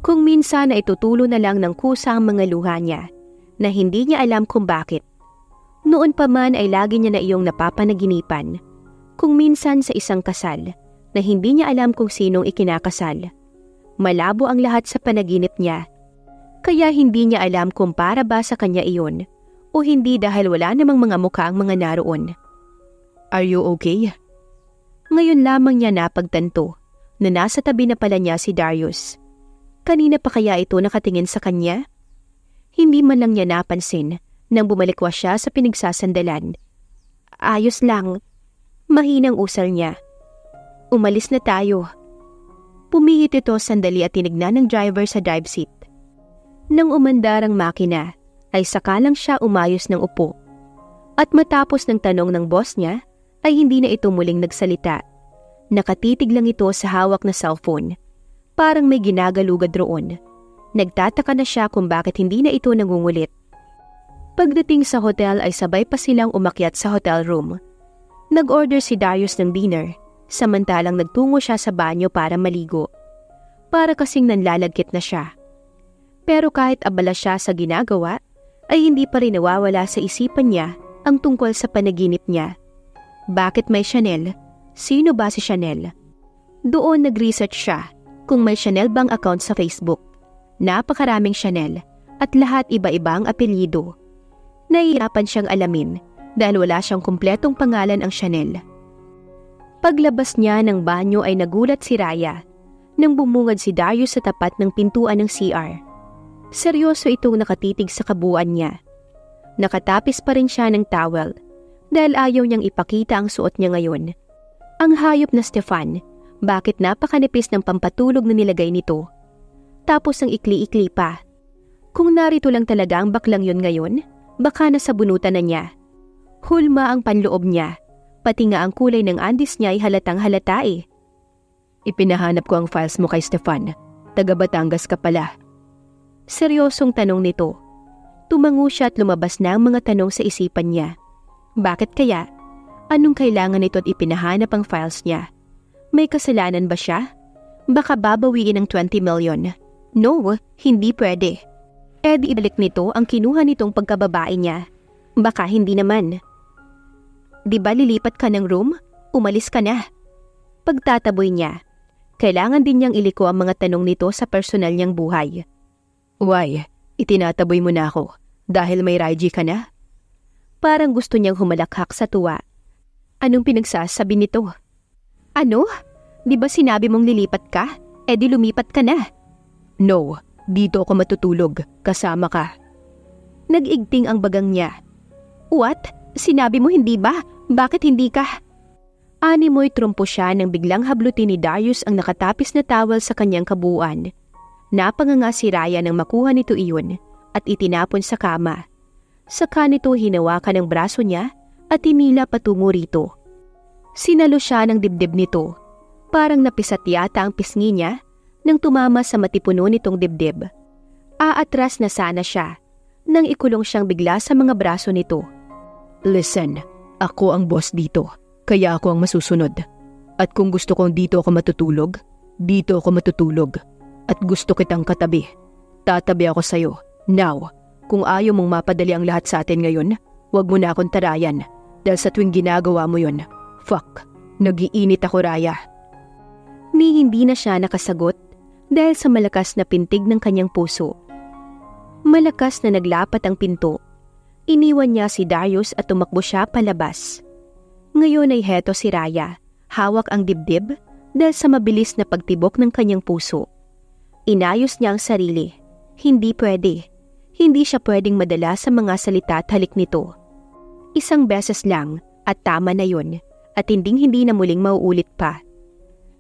Kung minsan na itutulo na lang ng kusa ang mga luha niya, na hindi niya alam kung bakit. Noon pa man ay lagi niya na iyong napapanaginipan. Kung minsan sa isang kasal, na hindi niya alam kung sinong ikinakasal. Malabo ang lahat sa panaginip niya. Kaya hindi niya alam kung para ba sa kanya iyon o hindi dahil wala namang mga mukha ang mga naroon. Are you okay? Ngayon lamang niya napagtanto na nasa tabi na pala niya si Darius. Kanina pa kaya ito nakatingin sa kanya? Hindi man lang niya napansin nang bumalikwas siya sa pinagsasandalan. Ayos lang. Mahinang usal niya. Umalis na tayo. Pumihit ito sandali at tinignan ng driver sa drive seat. Nang umandar ang makina, ay saka lang siya umayos ng upo. At matapos ng tanong ng boss niya, ay hindi na ito muling nagsalita. Nakatitig lang ito sa hawak na cellphone. Parang may ginagalugad roon. Nagtataka na siya kung bakit hindi na ito nangungulit. Pagdating sa hotel ay sabay pa silang umakyat sa hotel room. Nag-order si Darius ng dinner, samantalang nagtungo siya sa banyo para maligo. Para kasing nanlalagkit na siya. Pero kahit abala siya sa ginagawa, ay hindi pa rin nawawala sa isipan niya ang tungkol sa panaginip niya. Bakit may Chanel? Sino ba si Chanel? Doon nag-research siya kung may Chanel bang account sa Facebook. Napakaraming Chanel at lahat iba-ibang apelyido. Nahihirapan siyang alamin dahil wala siyang kumpletong pangalan ang Chanel. Paglabas niya ng banyo ay nagulat si Raya nang bumungad si Darius sa tapat ng pintuan ng CR. Seryoso itong nakatitig sa kabuuan niya. Nakatapis pa rin siya ng towel dahil ayaw niyang ipakita ang suot niya ngayon. Ang hayop na Stefan, bakit napakanipis ng pampatulog na nilagay nito? Tapos ang ikli-ikli pa. Kung narito lang talaga ang baklang yon ngayon, baka nasabunutan na niya. Hulma ang panloob niya, pati nga ang kulay ng andis niya ay halatang halata eh. Ipinahanap ko ang files mo kay Stefan. Taga Batangas ka pala. Seryosong tanong nito. Tumango siya at lumabas na ang mga tanong sa isipan niya. Bakit kaya? Anong kailangan nito at ipinahanap ang files niya? May kasalanan ba siya? Baka babawiin ng 20 million. No, hindi pwede. Di ibalik nito ang kinuha nitong pagkababae niya. Baka hindi naman. Di ba lilipat ka ng room? Umalis ka na. Pagtataboy niya, kailangan din niyang iliko ang mga tanong nito sa personal niyang buhay. Why? Itinataboy mo na ako dahil may Raiji ka na? Parang gusto niyang humalakhak sa tuwa. Anong pinagsasabi nito? Ano? Di ba sinabi mong lilipat ka? E di lumipat ka na. No, dito ako matutulog. Kasama ka. Nag-igting ang bagang niya. What? Sinabi mo hindi ba? Bakit hindi ka? Animoy trumpo siya nang biglang hablutin ni Darius ang nakatapis na towel sa kanyang kabuuan. Napanganga si Raya nang makuha nito iyon at itinapon sa kama. Saka nito hinawakan ang braso niya at hinila patungo rito. Sinalo siya ng dibdib nito. Parang napisat yata ang pisngi niya nang tumama sa matipuno nitong dibdib. Aatras na sana siya nang ikulong siyang bigla sa mga braso nito. Listen, ako ang boss dito, kaya ako ang masusunod. At kung gusto kong dito ako matutulog, dito ako matutulog. At gusto kitang katabi. Tatabi ako sa'yo. Now, kung ayaw mong mapadali ang lahat sa atin ngayon, huwag mo na akong tarayan. Dahil sa tuwing ginagawa mo yon, fuck, nagiinit ako, Raya. Ni hindi na siya nakasagot dahil sa malakas na pintig ng kanyang puso. Malakas na naglapat ang pinto. Iniwan niya si Darius at tumakbo siya palabas. Ngayon ay heto si Raya, hawak ang dibdib dahil sa mabilis na pagtibok ng kanyang puso. Inayos niya ang sarili. Hindi pwede. Hindi siya pwedeng madala sa mga salita at halik nito. Isang beses lang at tama na yun at hindi na muling mauulit pa.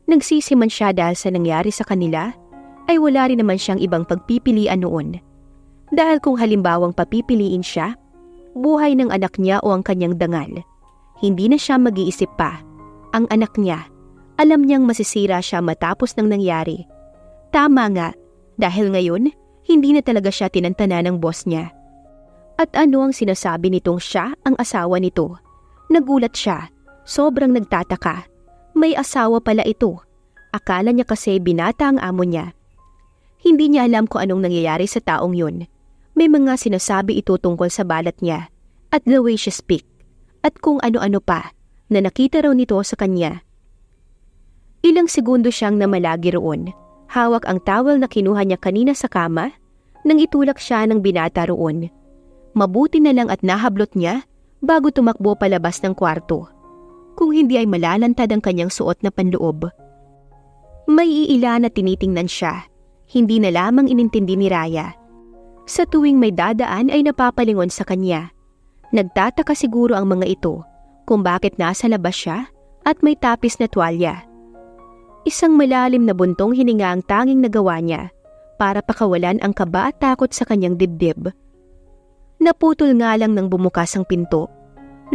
Nagsisiman siya dahil sa nangyari sa kanila ay wala rin naman siyang ibang pagpipilian noon. Dahil kung halimbawang papipiliin siya, buhay ng anak niya o ang kanyang dangal, hindi na siya mag-iisip pa. Ang anak niya, alam niyang masisira siya matapos ng nangyari. Tama nga, dahil ngayon, hindi na talaga siya tinantana ng boss niya. At ano ang sinasabi nitong siya ang asawa nito? Nagulat siya, sobrang nagtataka. May asawa pala ito. Akala niya kasi binata ang amo niya. Hindi niya alam kung anong nangyayari sa taong yun. May mga sinasabi ito tungkol sa balat niya at the way she speak at kung ano-ano pa na nakita raw nito sa kanya. Ilang segundo siyang namalagi roon. Hawak ang towel na kinuha niya kanina sa kama nang itulak siya ng binata roon. Mabuti na lang at nahablot niya bago tumakbo palabas ng kwarto. Kung hindi ay malalantad ang kanyang suot na panloob. May iila na tinitingnan siya. Hindi na lamang inintindi ni Raya. Sa tuwing may dadaan ay napapalingon sa kanya. Nagtataka siguro ang mga ito kung bakit nasa labas siya at may tapis na tuwalya. Isang malalim na buntong hininga ang tanging nagawa niya para pakawalan ang kaba at takot sa kanyang dibdib. Naputol nga lang nang bumukas ang pinto.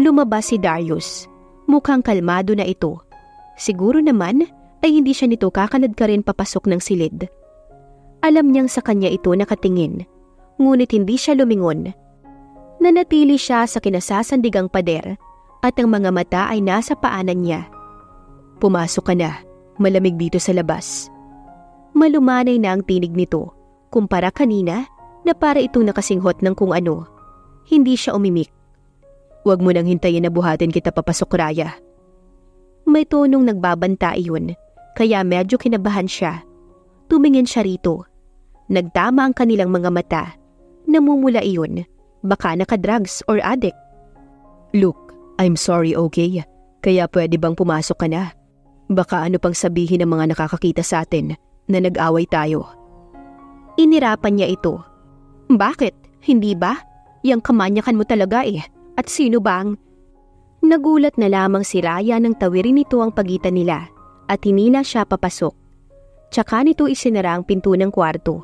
Lumabas si Darius. Mukhang kalmado na ito. Siguro naman ay hindi siya nito kakalad ka rin papasok ng silid. Alam niyang sa kanya ito nakatingin, ngunit hindi siya lumingon. Nanatili siya sa kinasasandigang pader at ang mga mata ay nasa paanan niya. Pumasok ka na. Malamig dito sa labas. Malumanay na ang tinig nito, kumpara kanina na para itong nakasinghot ng kung ano. Hindi siya umimik. Huwag mo nang hintayin na buhatin kita papasok, Raya. May tonong nagbabanta iyon, kaya medyo kinabahan siya. Tumingin siya rito. Nagtama ang kanilang mga mata. Namumula iyon, baka nakadrugs or addict. Look, I'm sorry, okay? Kaya pwede bang pumasok ka na? Baka ano pang sabihin ng mga nakakakita sa atin na nag-away tayo. Inirapan niya ito. Bakit? Hindi ba? Yang kamanyakan mo talaga eh. At sino bang? Nagulat na lamang si Raya nang tawirin nito ang pagitan nila at hinila siya papasok. Tsaka nito isinara ang pinto ng kwarto.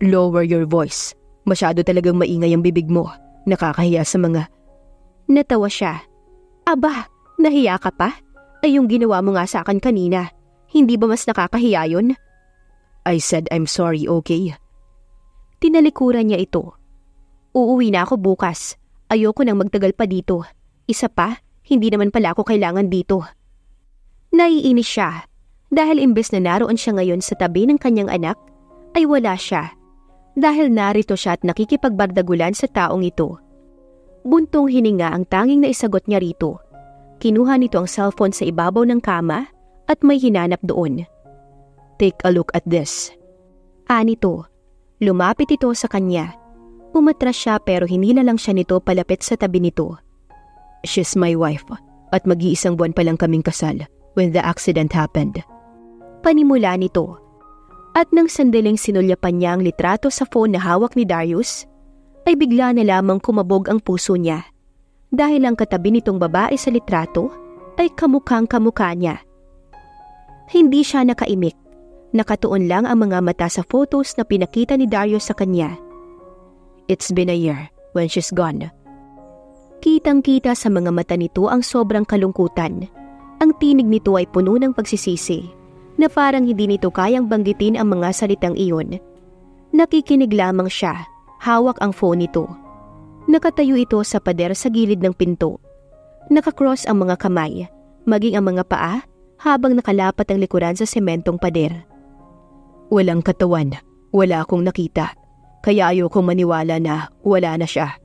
Lower your voice. Masyado talagang maingay ang bibig mo. Nakakahiya sa mga... Natawa siya. Aba, nahiya ka pa? Ay yung ginawa mo nga sa akin kanina. Hindi ba mas nakakahiya yun? I said I'm sorry, okay? Tinalikuran niya ito. Uuwi na ako bukas. Ayoko nang magtagal pa dito. Isa pa, hindi naman pala ako kailangan dito. Naiinis siya dahil imbes na naroon siya ngayon sa tabi ng kanyang anak, ay wala siya. Dahil narito siya at nakikipagbardagulan sa taong ito. Buntong hininga ang tanging naisagot niya rito Kinuha nito ang cellphone sa ibabaw ng kama at may hinanap doon. Take a look at this. Nito. Lumapit ito sa kanya. Umatras siya pero hinila lang siya nito palapit sa tabi nito. She's my wife at mag-iisang buwan pa lang kaming kasal when the accident happened. Panimula nito. At nang sandaling sinulyapan niya ang litrato sa phone na hawak ni Darius, ay bigla na lamang kumabog ang puso niya. Dahil ang katabi nitong babae sa litrato ay kamukhang-kamukha niya. Hindi siya nakaimik. Nakatuon lang ang mga mata sa photos na pinakita ni Darius sa kanya. It's been a year when she's gone. Kitang-kita sa mga mata nito ang sobrang kalungkutan. Ang tinig nito ay puno ng pagsisisi na parang hindi nito kayang banggitin ang mga salitang iyon. Nakikinig lamang siya, hawak ang phone nito. Nakatayo ito sa pader sa gilid ng pinto. Nakakross ang mga kamay, maging ang mga paa habang nakalapat ang likuran sa sementong pader. Walang katawan, wala akong nakita, kaya ayokong maniwala na wala na siya.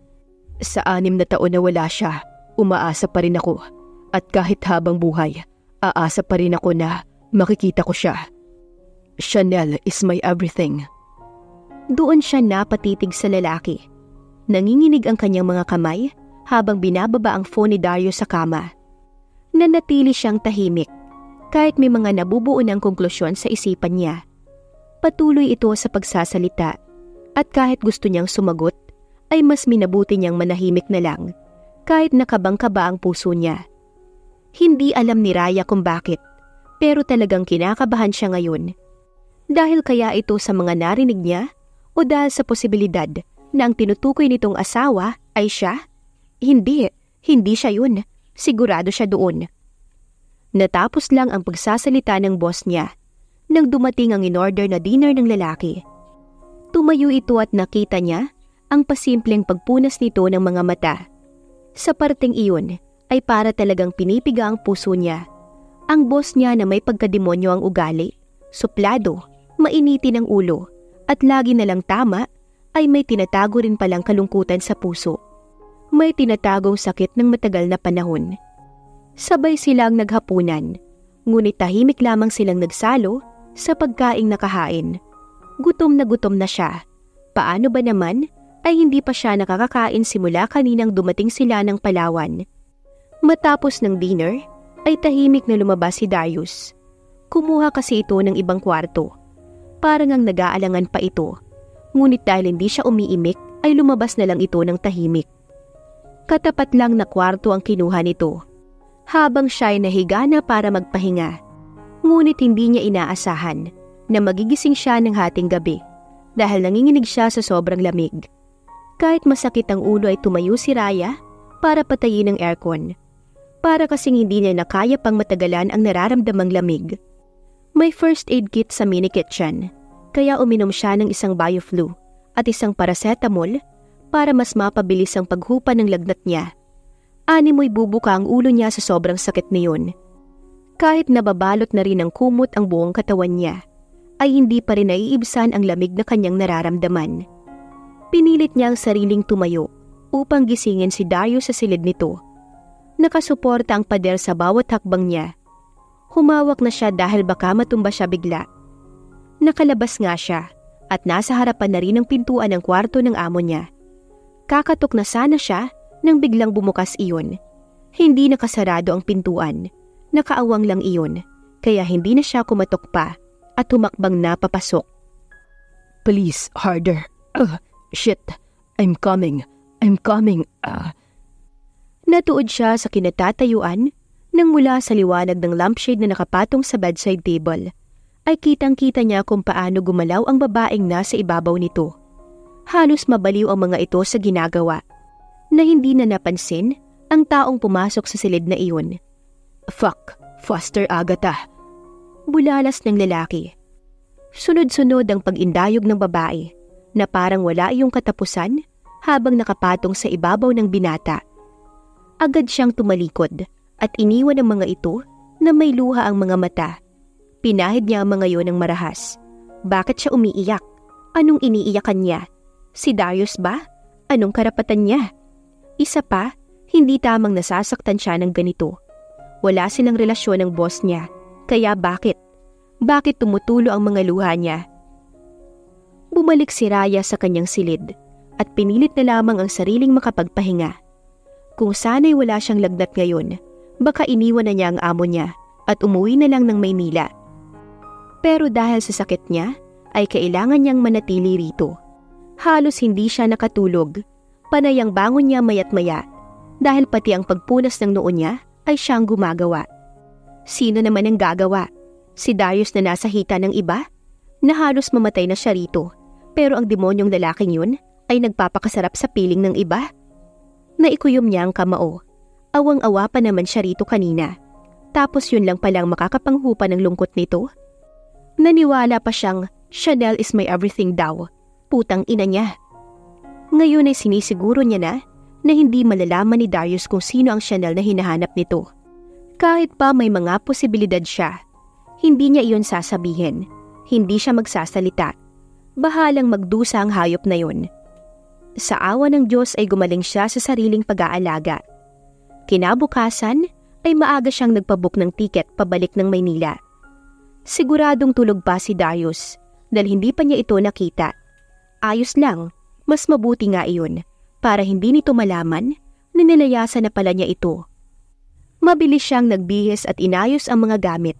Sa 6 na taon na wala siya, umaasa pa rin ako. At kahit habang buhay, aasa pa rin ako na makikita ko siya. Chanel is my everything. Doon siya napatitig sa lalaki. Nanginginig ang kanyang mga kamay habang binababa ang phone ni Darius sa kama. Nanatili siyang tahimik kahit may mga nabubuo ng konklusyon sa isipan niya. Patuloy ito sa pagsasalita at kahit gusto niyang sumagot ay mas minabuti niyang manahimik na lang kahit nakabang-kaba ang puso niya. Hindi alam ni Raya kung bakit, pero talagang kinakabahan siya ngayon. Dahil kaya ito sa mga narinig niya o dahil sa posibilidad na ang tinutukoy nitong asawa ay siya? Hindi siya yun. Sigurado siya doon. Natapos lang ang pagsasalita ng boss niya nang dumating ang in-order na dinner ng lalaki. Tumayo ito at nakita niya ang pasimpleng pagpunas nito ng mga mata. Sa parteng iyon ay para talagang pinipiga ang puso niya. Ang boss niya na may pagkademonyo ang ugali, suplado, mainitin ang ulo, at lagi na lang tama, ay may tinatago rin palang kalungkutan sa puso. May tinatagong sakit ng matagal na panahon. Sabay silang naghapunan, ngunit tahimik lamang silang nagsalo sa pagkaing nakahain. Gutom na siya. Paano ba naman ay hindi pa siya nakakakain simula kaninang dumating sila ng Palawan. Matapos ng dinner, ay tahimik na lumabas si Darius. Kumuha kasi ito ng ibang kwarto. Parang ang nag-aalangan pa ito. Ngunit dahil hindi siya umiimik, ay lumabas na lang ito ng tahimik. Katapat lang na kwarto ang kinuha nito. Habang siya ay nahiga na para magpahinga. Ngunit hindi niya inaasahan na magigising siya ng hating gabi dahil nanginginig siya sa sobrang lamig. Kahit masakit ang ulo ay tumayo si Raya para patayin ang aircon. Para kasing hindi niya nakaya pang matagalan ang nararamdamang lamig. May first aid kit sa mini kitchen, kaya uminom siya ng isang Bioflu at isang paracetamol para mas mapabilis ang paghupa ng lagnat niya. Animoy bubuka ang ulo niya sa sobrang sakit niyon. Kahit nababalot na rin ng kumot ang buong katawan niya, ay hindi pa rin naiibsan ang lamig na kanyang nararamdaman. Pinilit niya ang sariling tumayo upang gisingin si Darius sa silid nito. Nakasuporta ang pader sa bawat hakbang niya. Humawak na siya dahil baka matumba siya bigla. Nakalabas nga siya at nasa harapan na rin ang pintuan ng kwarto ng amo niya. Kakatok na sana siya nang biglang bumukas iyon. Hindi nakasarado ang pintuan. Nakaawang lang iyon, kaya hindi na siya kumatok pa at humakbang na papasok. Please, harder. Shit. I'm coming. Natuod siya sa kinatatayuan nang mula sa liwanag ng lampshade na nakapatong sa bedside table ay kitang-kita niya kung paano gumalaw ang babaeng nasa ibabaw nito. Halos mabaliw ang mga ito sa ginagawa na hindi na napansin ang taong pumasok sa silid na iyon. Fuck, Foster Agatha. Bulalas ng lalaki. Sunod-sunod ang pag-indayog ng babae na parang wala iyong katapusan habang nakapatong sa ibabaw ng binata. Agad siyang tumalikod at iniwan ang mga ito na may luha ang mga mata. Pinahid niya ang mga iyon ng marahas. Bakit siya umiiyak? Anong iniiyakan niya? Si Darius ba? Anong karapatan niya? Isa pa, hindi tamang nasasaktan siya ng ganito Wala silang relasyon ng boss niya, kaya bakit? Bakit tumutulo ang mga luha niya? Bumalik si Raya sa kanyang silid at pinilit na lamang ang sariling makapagpahinga. Kung sana'y wala siyang lagnat ngayon, baka iniwan na niya ang amo niya at umuwi na lang ng Maynila. Pero dahil sa sakit niya, ay kailangan niyang manatili rito. Halos hindi siya nakatulog. Panay ang bangon niya mayat maya dahil pati ang pagpunas ng noo niya ay siyang gumagawa. Sino naman ang gagawa? Si Darius na nasa hita ng iba? Na halos mamatay na siya rito, pero ang demonyong lalaking yun ay nagpapakasarap sa piling ng iba? Naikuyom niya ang kamao. Awang-awa pa naman siya rito kanina. Tapos yun lang palang makakapanghupa ng lungkot nito? Naniwala pa siyang Chanel is my everything daw. Putang ina niya. Ngayon ay sinisiguro niya na hindi malalaman ni Darius kung sino ang Chanel na hinahanap nito. Kahit pa may mga posibilidad siya, hindi niya iyon sasabihin. Hindi siya magsasalita. Bahalang magdusa ang hayop na yun. Sa awa ng Diyos ay gumaling siya sa sariling pag-aalaga. Kinabukasan ay maaga siyang nagpabook ng tiket pabalik ng Maynila. Siguradong tulog pa si Darius dahil hindi pa niya ito nakita. Ayos lang, mas mabuti nga iyon para hindi nito malaman na nilayasan na pala niya ito. Mabilis siyang nagbihis at inayos ang mga gamit.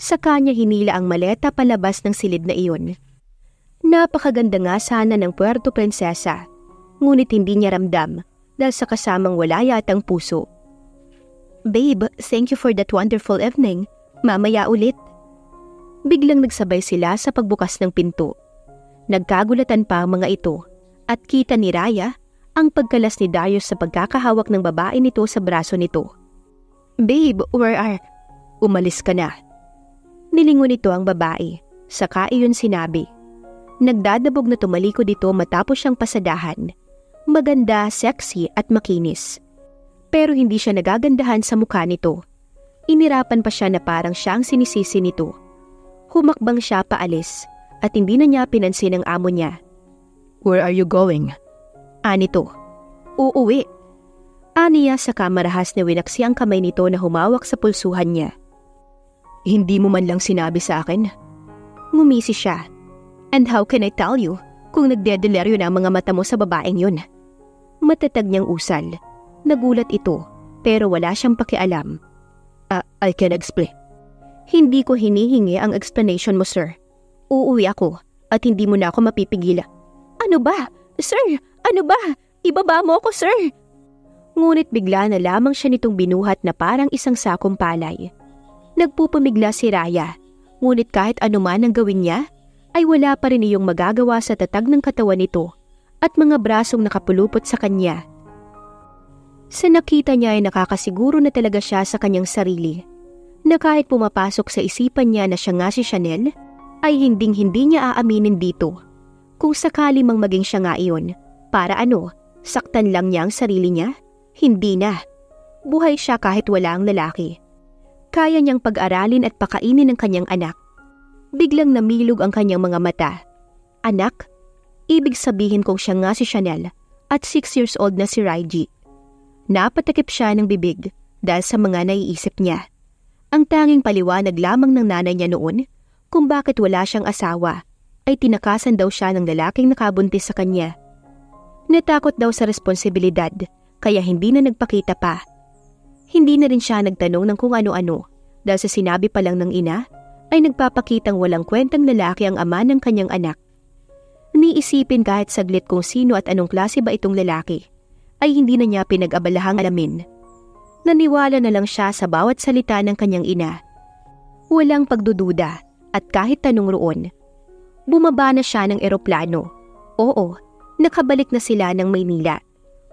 Saka niya hinila ang maleta palabas ng silid na iyon. Napakaganda nga sana ng Puerto Princesa, ngunit hindi niya ramdam dahil sa kasamang wala yatang puso. Babe, thank you for that wonderful evening. Mamaya ulit. Biglang nagsabay sila sa pagbukas ng pinto. Nagkagulatan pa ang mga ito at kita ni Raya ang pagkalas ni Darius sa pagkakahawak ng babae nito sa braso nito. Babe, where are... Umalis ka na. Nilingon nito ang babae, saka iyon sinabi. Nagdadabog na tumalikod dito matapos siyang pasadahan. Maganda, sexy at makinis. Pero hindi siya nagagandahan sa mukha nito. Inirapan pa siya na parang siyang sinisisi nito. Humakbang siya paalis at hindi na niya pinansin ang amo niya. Where are you going? Anito. Uuwi. Aniya sa kamarahas na winaksi ang kamay nito na humawak sa pulsuhan niya. Hindi mo man lang sinabi sa akin? Ngumisi siya. And how can I tell you kung nagdedeleryo na ang mga mata mo sa babaeng yun? Matatag niyang usal. Nagulat ito pero wala siyang pakialam. I can explain. Hindi ko hinihingi ang explanation mo, sir. Uuwi ako at hindi mo na ako mapipigila. Ano ba? Sir, ano ba? Ibaba mo ako, sir. Ngunit bigla na lamang siya nitong binuhat na parang isang sakong palay. Nagpupumigla si Raya, ngunit kahit anuman ang gawin niya, ay wala pa rin iyong magagawa sa tatag ng katawan nito at mga brasong nakapulupot sa kanya. Sa nakita niya ay nakakasiguro na talaga siya sa kanyang sarili, na kahit pumapasok sa isipan niya na siya nga si Chanel, ay hinding-hindi niya aaminin dito. Kung sakali mang maging siya nga iyon, para ano, saktan lang niya ang sarili niya? Hindi na. Buhay siya kahit wala ang lalaki. Kaya niyang pag-aralin at pakainin ang kanyang anak. Biglang namilog ang kanyang mga mata. Anak? Ibig sabihin kong siya nga si Chanel at 6 years old na si Raiji. Napatakip siya ng bibig dahil sa mga naiisip niya. Ang tanging paliwanag lamang ng nanay niya noon kung bakit wala siyang asawa ay tinakasan daw siya ng lalaking nakabuntis sa kanya. Natakot daw sa responsibilidad kaya hindi na nagpakita pa. Hindi na rin siya nagtanong ng kung ano-ano dahil sa sinabi pa lang ng ina ay nagpapakitang walang kwentang lalaki ang ama ng kanyang anak. Niisipin kahit saglit kung sino at anong klase ba itong lalaki ay hindi na niya pinag-abalahang alamin. Naniwala na lang siya sa bawat salita ng kanyang ina. Walang pagdududa at kahit tanong roon. Bumaba na siya ng eroplano. Oo, nakabalik na sila ng Maynila.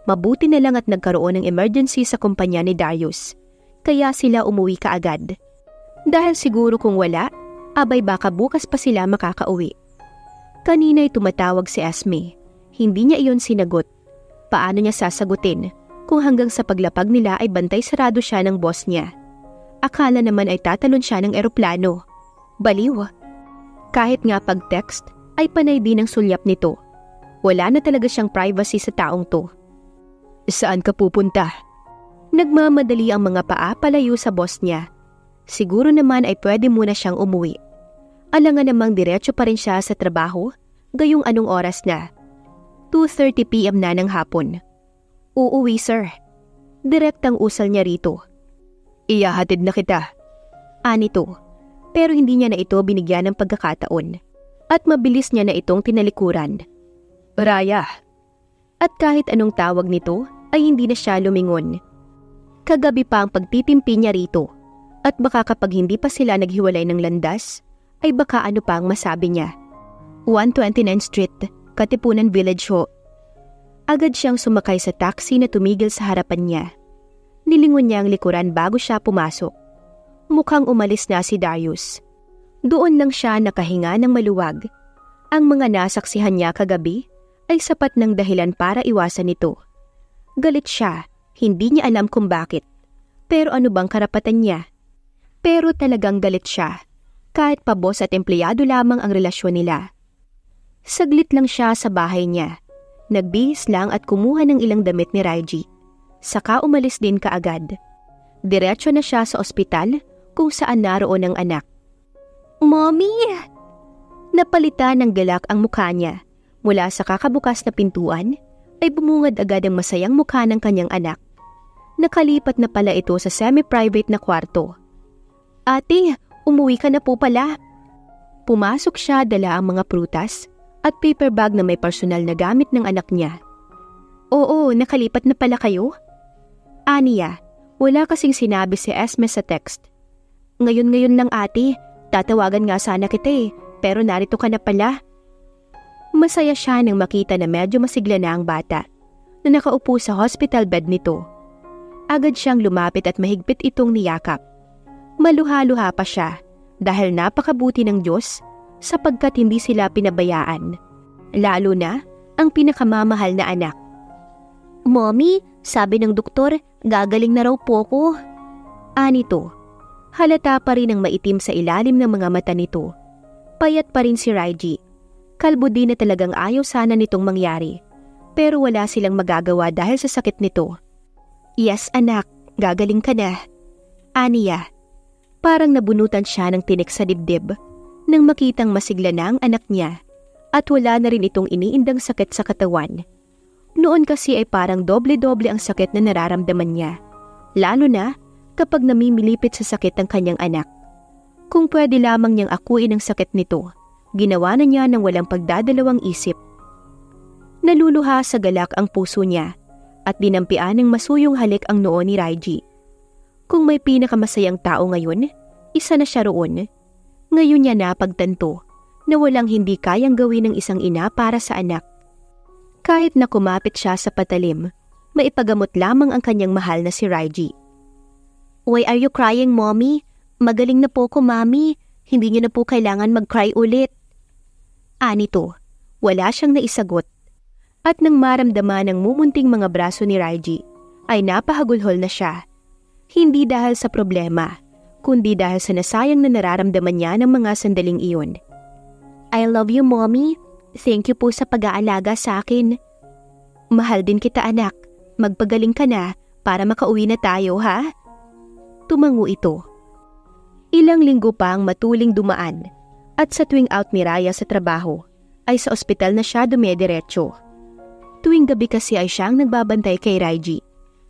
Mabuti na lang at nagkaroon ng emergency sa kumpanya ni Darius. Kaya sila umuwi kaagad. Dahil siguro kung wala, abay baka bukas pa sila makakauwi. Kanina'y tumatawag si Esme. Hindi niya iyon sinagot. Paano niya sasagutin kung hanggang sa paglapag nila ay bantay sarado siya ng boss niya? Akala naman ay tatalon siya ng eroplano. Baliw. Kahit nga pag-text ay panay din ang sulyap nito. Wala na talaga siyang privacy sa taong to. Saan ka pupunta? Nagmamadali ang mga paa palayo sa boss niya. Siguro naman ay pwede muna siyang umuwi. Alangan namang diretso pa rin siya sa trabaho, gayong anong oras na. 2:30 PM na ng hapon. Uuwi, sir. Direktang usal niya rito. Iyahatid na kita. Anito, pero hindi niya na ito binigyan ng pagkakataon. At mabilis niya na itong tinalikuran. Raya. At kahit anong tawag nito ay hindi na siya lumingon. Kagabi pa ang pagtitimpi niya rito. At baka kapag hindi pa sila naghiwalay ng landas, ay baka ano pa ang masabi niya. 129th Street, Katipunan Village ho. Agad siyang sumakay sa taxi na tumigil sa harapan niya. Nilingon niya ang likuran bago siya pumasok. Mukhang umalis na si Darius. Doon lang siya nakahinga ng maluwag. Ang mga nasaksihan niya kagabi ay sapat ng dahilan para iwasan ito. Galit siya, hindi niya alam kung bakit. Pero ano bang karapatan niya? Pero talagang galit siya, kahit pa boss at empleyado lamang ang relasyon nila. Saglit lang siya sa bahay niya. Nagbihis lang at kumuha ng ilang damit ni Raiji. Saka umalis din kaagad. Diretso na siya sa ospital kung saan naroon ang anak. Mommy! Napalitan ng galak ang mukha niya. Mula sa kakabukas na pintuan, ay bumungad agad ang masayang mukha ng kanyang anak. Nakalipat na pala ito sa semi-private na kwarto. Ate, umuwi ka na po pala. Pumasok siya, dala ang mga prutas at paper bag na may personal na gamit ng anak niya. Oo, nakalipat na pala kayo? Aniya, wala kasing sinabi si Esme sa text. Ngayon lang ate, tatawagan nga sana kita pero narito ka na pala. Masaya siya nang makita na medyo masigla na ang bata na nakaupo sa hospital bed nito. Agad siyang lumapit at mahigpit itong niyakap. Maluha-luha pa siya dahil napakabuti ng Diyos sapagkat hindi sila pinabayaan. Lalo na ang pinakamamahal na anak. Mommy, sabi ng doktor, gagaling na raw po ko. Anito, halata pa rin ang maitim sa ilalim ng mga mata nito. Payat pa rin si Raiji. Kalbo din na talagang ayaw sana nitong mangyari. Pero wala silang magagawa dahil sa sakit nito. Yes anak, gagaling ka na. Aniya, parang nabunutan siya ng tinik sa dibdib nang makitang masigla na ang anak niya at wala na rin itong iniindang sakit sa katawan. Noon kasi ay parang doble-doble ang sakit na nararamdaman niya. Lalo na kapag namimilipit sa sakit ang kanyang anak. Kung pwede lamang niyang akuin ang sakit nito, ginawa na niya ng walang pagdadalawang isip. Naluluha sa galak ang puso niya at dinampian ng masuyong halik ang noo ni Raiji. Kung may pinakamasayang tao ngayon, isa na siya roon. Ngayon niya napagtanto na walang hindi kayang gawin ng isang ina para sa anak. Kahit na kumapit siya sa patalim, maipagamot lamang ang kanyang mahal na si Raiji. Why are you crying, mommy? Magaling na po ko, mami. Hindi niyo na po kailangan mag-cry ulit. Anito, wala siyang naisagot. At nang maramdaman ng mumunting mga braso ni Raiji, ay napahagulhol na siya. Hindi dahil sa problema, kundi dahil sa nasayang na nararamdaman niya ng mga sandaling iyon. I love you, mommy. Thank you po sa pag-aalaga sa akin. Mahal din kita, anak. Magpagaling ka na para makauwi na tayo, ha? Tumango ito. Ilang linggo pa ang matuling dumaan at sa tuwing out ni Raya sa trabaho ay sa ospital na siya dumediretso. Tuwing gabi kasi ay siyang nagbabantay kay Raiji.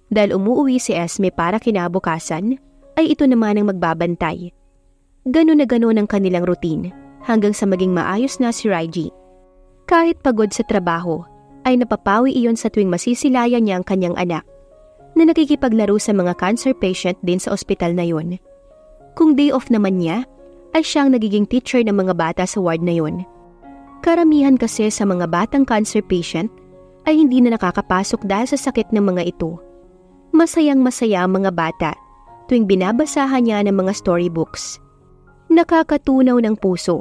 Dahil umuwi si Esme para kinabukasan, ay ito naman ang magbabantay. Ganon na ganon ang kanilang routine hanggang sa maging maayos na si Raiji. Kahit pagod sa trabaho, ay napapawi iyon sa tuwing masisilayan niya ang kanyang anak na nakikipaglaro sa mga cancer patient din sa ospital na yon. Kung day off naman niya, ay siyang nagiging teacher ng mga bata sa ward na yon. Karamihan kasi sa mga batang cancer patient ay hindi na nakakapasok dahil sa sakit ng mga ito. Masayang-masaya ang mga bata tuwing binabasahan niya ng mga storybooks. Nakakatunaw ng puso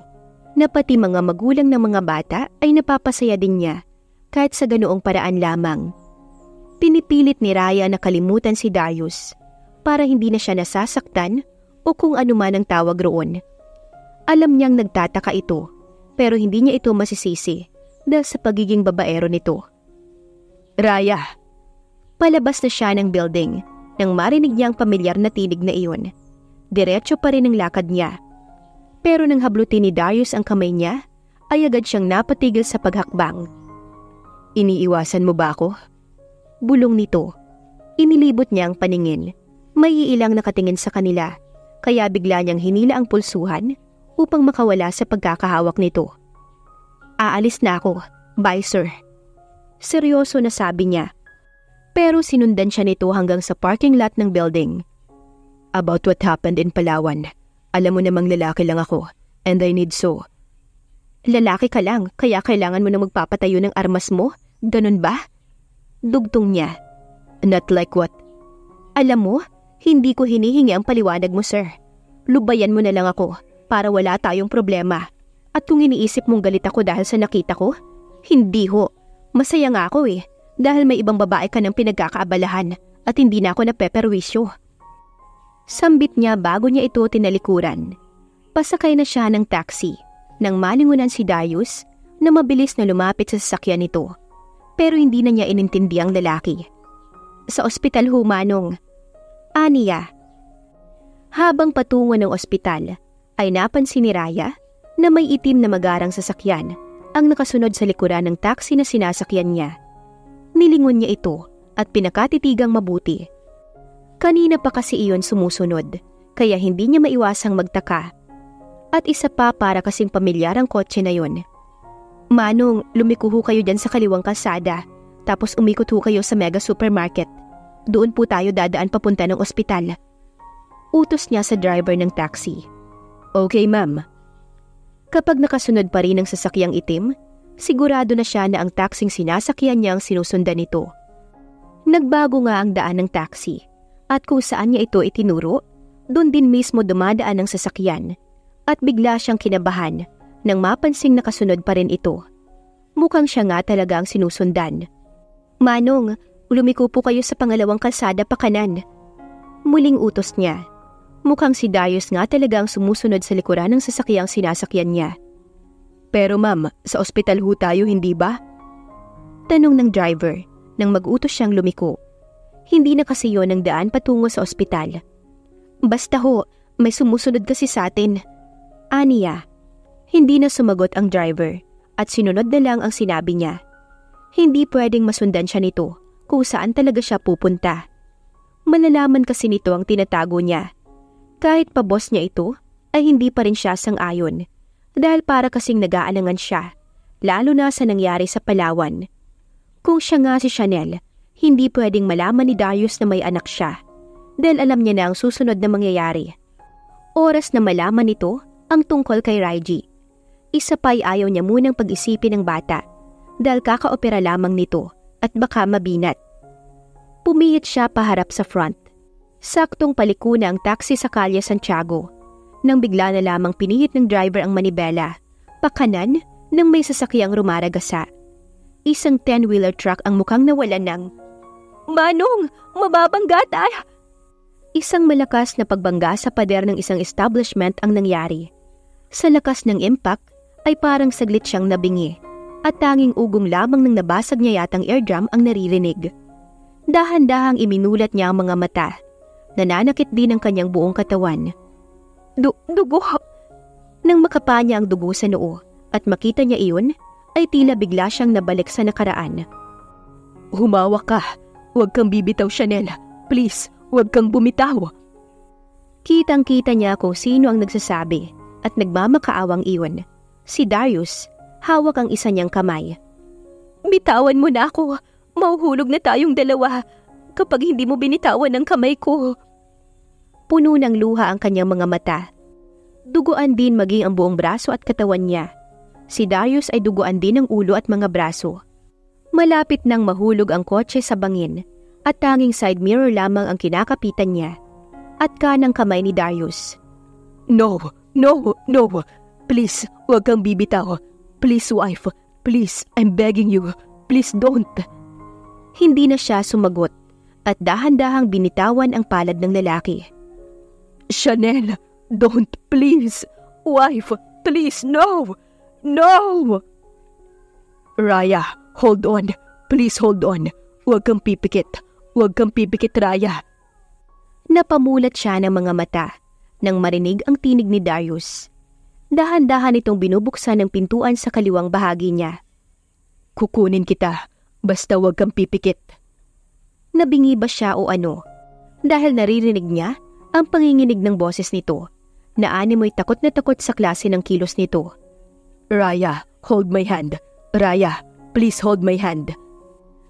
na pati mga magulang ng mga bata ay napapasaya din niya kahit sa ganoong paraan lamang. Pinipilit ni Raya na kalimutan si Darius para hindi na siya nasasaktan o kung ano man ang tawag roon. Alam niyang nagtataka ito pero hindi niya ito masisisi dahil sa pagiging babaero nito. Raya! Palabas na siya ng building nang marinig niya ang pamilyar na tinig na iyon. Diretso pa rin ang lakad niya. Pero nang hablutin ni Darius ang kamay niya, ay agad siyang napatigil sa paghakbang. Iniiwasan mo ba ako? Bulong nito. Inilibot niya ang paningin. May ilang nakatingin sa kanila, kaya bigla niyang hinila ang pulsuhan upang makawala sa pagkakahawak nito. Aalis na ako. Bye, sir. Seryoso na sabi niya. Pero sinundan siya nito hanggang sa parking lot ng building. About what happened in Palawan. Alam mo namang lalaki lang ako, and I need so. Lalaki ka lang, kaya kailangan mo na magpapatayo ng armas mo? Ganun ba? Dugtong niya. Not like what? Alam mo, hindi ko hinihingi ang paliwanag mo, sir. Lubayan mo na lang ako para wala tayong problema. At kung iniisip mong galit ako dahil sa nakita ko, hindi ho. Masaya nga ako dahil may ibang babae ka ng pinagkakaabalahan at hindi na ako napeperwisyo. Sambit niya bago niya ito tinalikuran. Pasakay na siya ng taxi nang malingunan si Darius na mabilis na lumapit sa sasakyan nito. Pero hindi na niya inintindi ang lalaki. Sa ospital ho, Manong. Aniya. Habang patungo ng ospital, ay napansin ni Raya na may itim na magarang sasakyan ang nakasunod sa likuran ng taxi na sinasakyan niya. Nilingon niya ito at pinakatitigang mabuti. Kanina pa kasi iyon sumusunod, kaya hindi niya maiwasang magtaka. At isa pa para kasing pamilyar ang kotse na yon. Manong, lumiko ho kayo dyan sa kaliwang kalsada, tapos umikot ho kayo sa mega supermarket. Doon po tayo dadaan papunta ng ospital. Utos niya sa driver ng taxi. Okay, ma'am. Kapag nakasunod pa rin ang sasakyang itim, sigurado na siya na ang taxing sinasakyan niya ang sinusundan nito. Nagbago nga ang daan ng taxi, at kung saan niya ito itinuro, doon din mismo dumadaan ang sasakyan, at bigla siyang kinabahan nang mapansing nakasunod pa rin ito. Mukhang siya nga talaga ang sinusundan. Manong, lumiko po kayo sa pangalawang kalsada pa kanan. Muling utos niya. Mukhang si Darius nga talaga ang sumusunod sa likuran ng sasakyang sinasakyan niya. Pero ma'am, sa ospital ho tayo, hindi ba? Tanong ng driver nang mag-utos siyang lumiko. Hindi na kasi yon ang daan patungo sa ospital. Basta ho, may sumusunod kasi sa atin. Aniya. Hindi na sumagot ang driver at sinunod na lang ang sinabi niya. Hindi pwedeng masundan siya nito kung saan talaga siya pupunta. Malalaman kasi nito ang tinatago niya. Kahit pa boss niya ito, ay hindi pa rin siya sang-ayon dahil para kasing nag-aalangan siya, lalo na sa nangyari sa Palawan. Kung siya nga si Chanel, hindi pwedeng malaman ni Darius na may anak siya dahil alam niya na ang susunod na mangyayari. Oras na malaman nito ang tungkol kay Raiji. Isa pa'y ayaw niya munang pag-isipin ng bata dahil kakaopera lamang nito at baka mabinat. Pumihit siya paharap sa front. Saktong paliko na ang taxi sa Kalye Santiago nang bigla na lamang pinihit ng driver ang manibela pakanan nang may sasakyang rumaragasa. Isang 10-wheeler truck ang mukhang nawalan ng Manong! Mababangga tayo! Isang malakas na pagbangga sa pader ng isang establishment ang nangyari. Sa lakas ng impact ay parang saglit siyang nabingi at tanging ugong lamang ng nabasag niya yatang eardrum ang naririnig. Dahan-dahang iminulat niya ang mga mata. Nananakit din ang kanyang buong katawan. Dugo! Nang makapa niya ang dugo sa noo at makita niya iyon, ay tila bigla siyang nabalik sa nakaraan. Humawak ka! Huwag kang bibitaw, Chanel! Please, huwag kang bumitaw! Kitang-kita niya kung sino ang nagsasabi at nagmamakaawang iyon. Si Darius, hawak ang isa niyang kamay. Bitawan mo na ako! Mauhulog na tayong dalawa kapag hindi mo binitawan ang kamay ko. Puno ng luha ang kanyang mga mata. Duguan din maging ang buong braso at katawan niya. Si Darius ay duguan din ang ulo at mga braso. Malapit nang mahulog ang kotse sa bangin at tanging side mirror lamang ang kinakapitan niya. At kanang kamay ni Darius. No! No! No! Please, huwag kang bibitaw. Please, wife. Please, I'm begging you. Please don't. Hindi na siya sumagot at dahan-dahang binitawan ang palad ng lalaki. Chanel, don't, please. Wife, please, no! No! Raya, hold on. Please hold on. Huwag kang pipikit. Huwag kang pipikit, Raya. Napamulat siya ng mga mata nang marinig ang tinig ni Darius. Dahan-dahan itong binubuksan ng pintuan sa kaliwang bahagi niya. Kukunin kita, basta wag kang pipikit. Nabingi ba siya o ano? Dahil naririnig niya ang panginginig ng boses nito, na animoy takot na takot sa klase ng kilos nito. Raya, hold my hand. Raya, please hold my hand.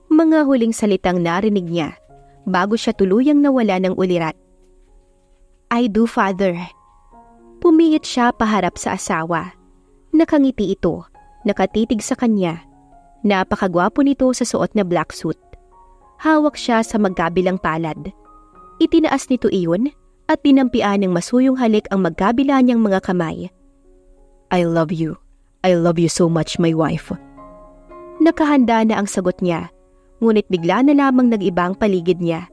Mga huling salitang narinig niya bago siya tuluyang nawala ng ulirat. I do, Father. Pumihit siya paharap sa asawa. Nakangiti ito, nakatitig sa kanya. Napakagwapo nito sa suot na black suit. Hawak siya sa magkabilang palad. Itinaas nito iyon at dinampian ng masuyong halik ang magkabila niyang mga kamay. I love you. I love you so much, my wife. Nakahanda na ang sagot niya, ngunit bigla na lamang nag-iba ang paligid niya.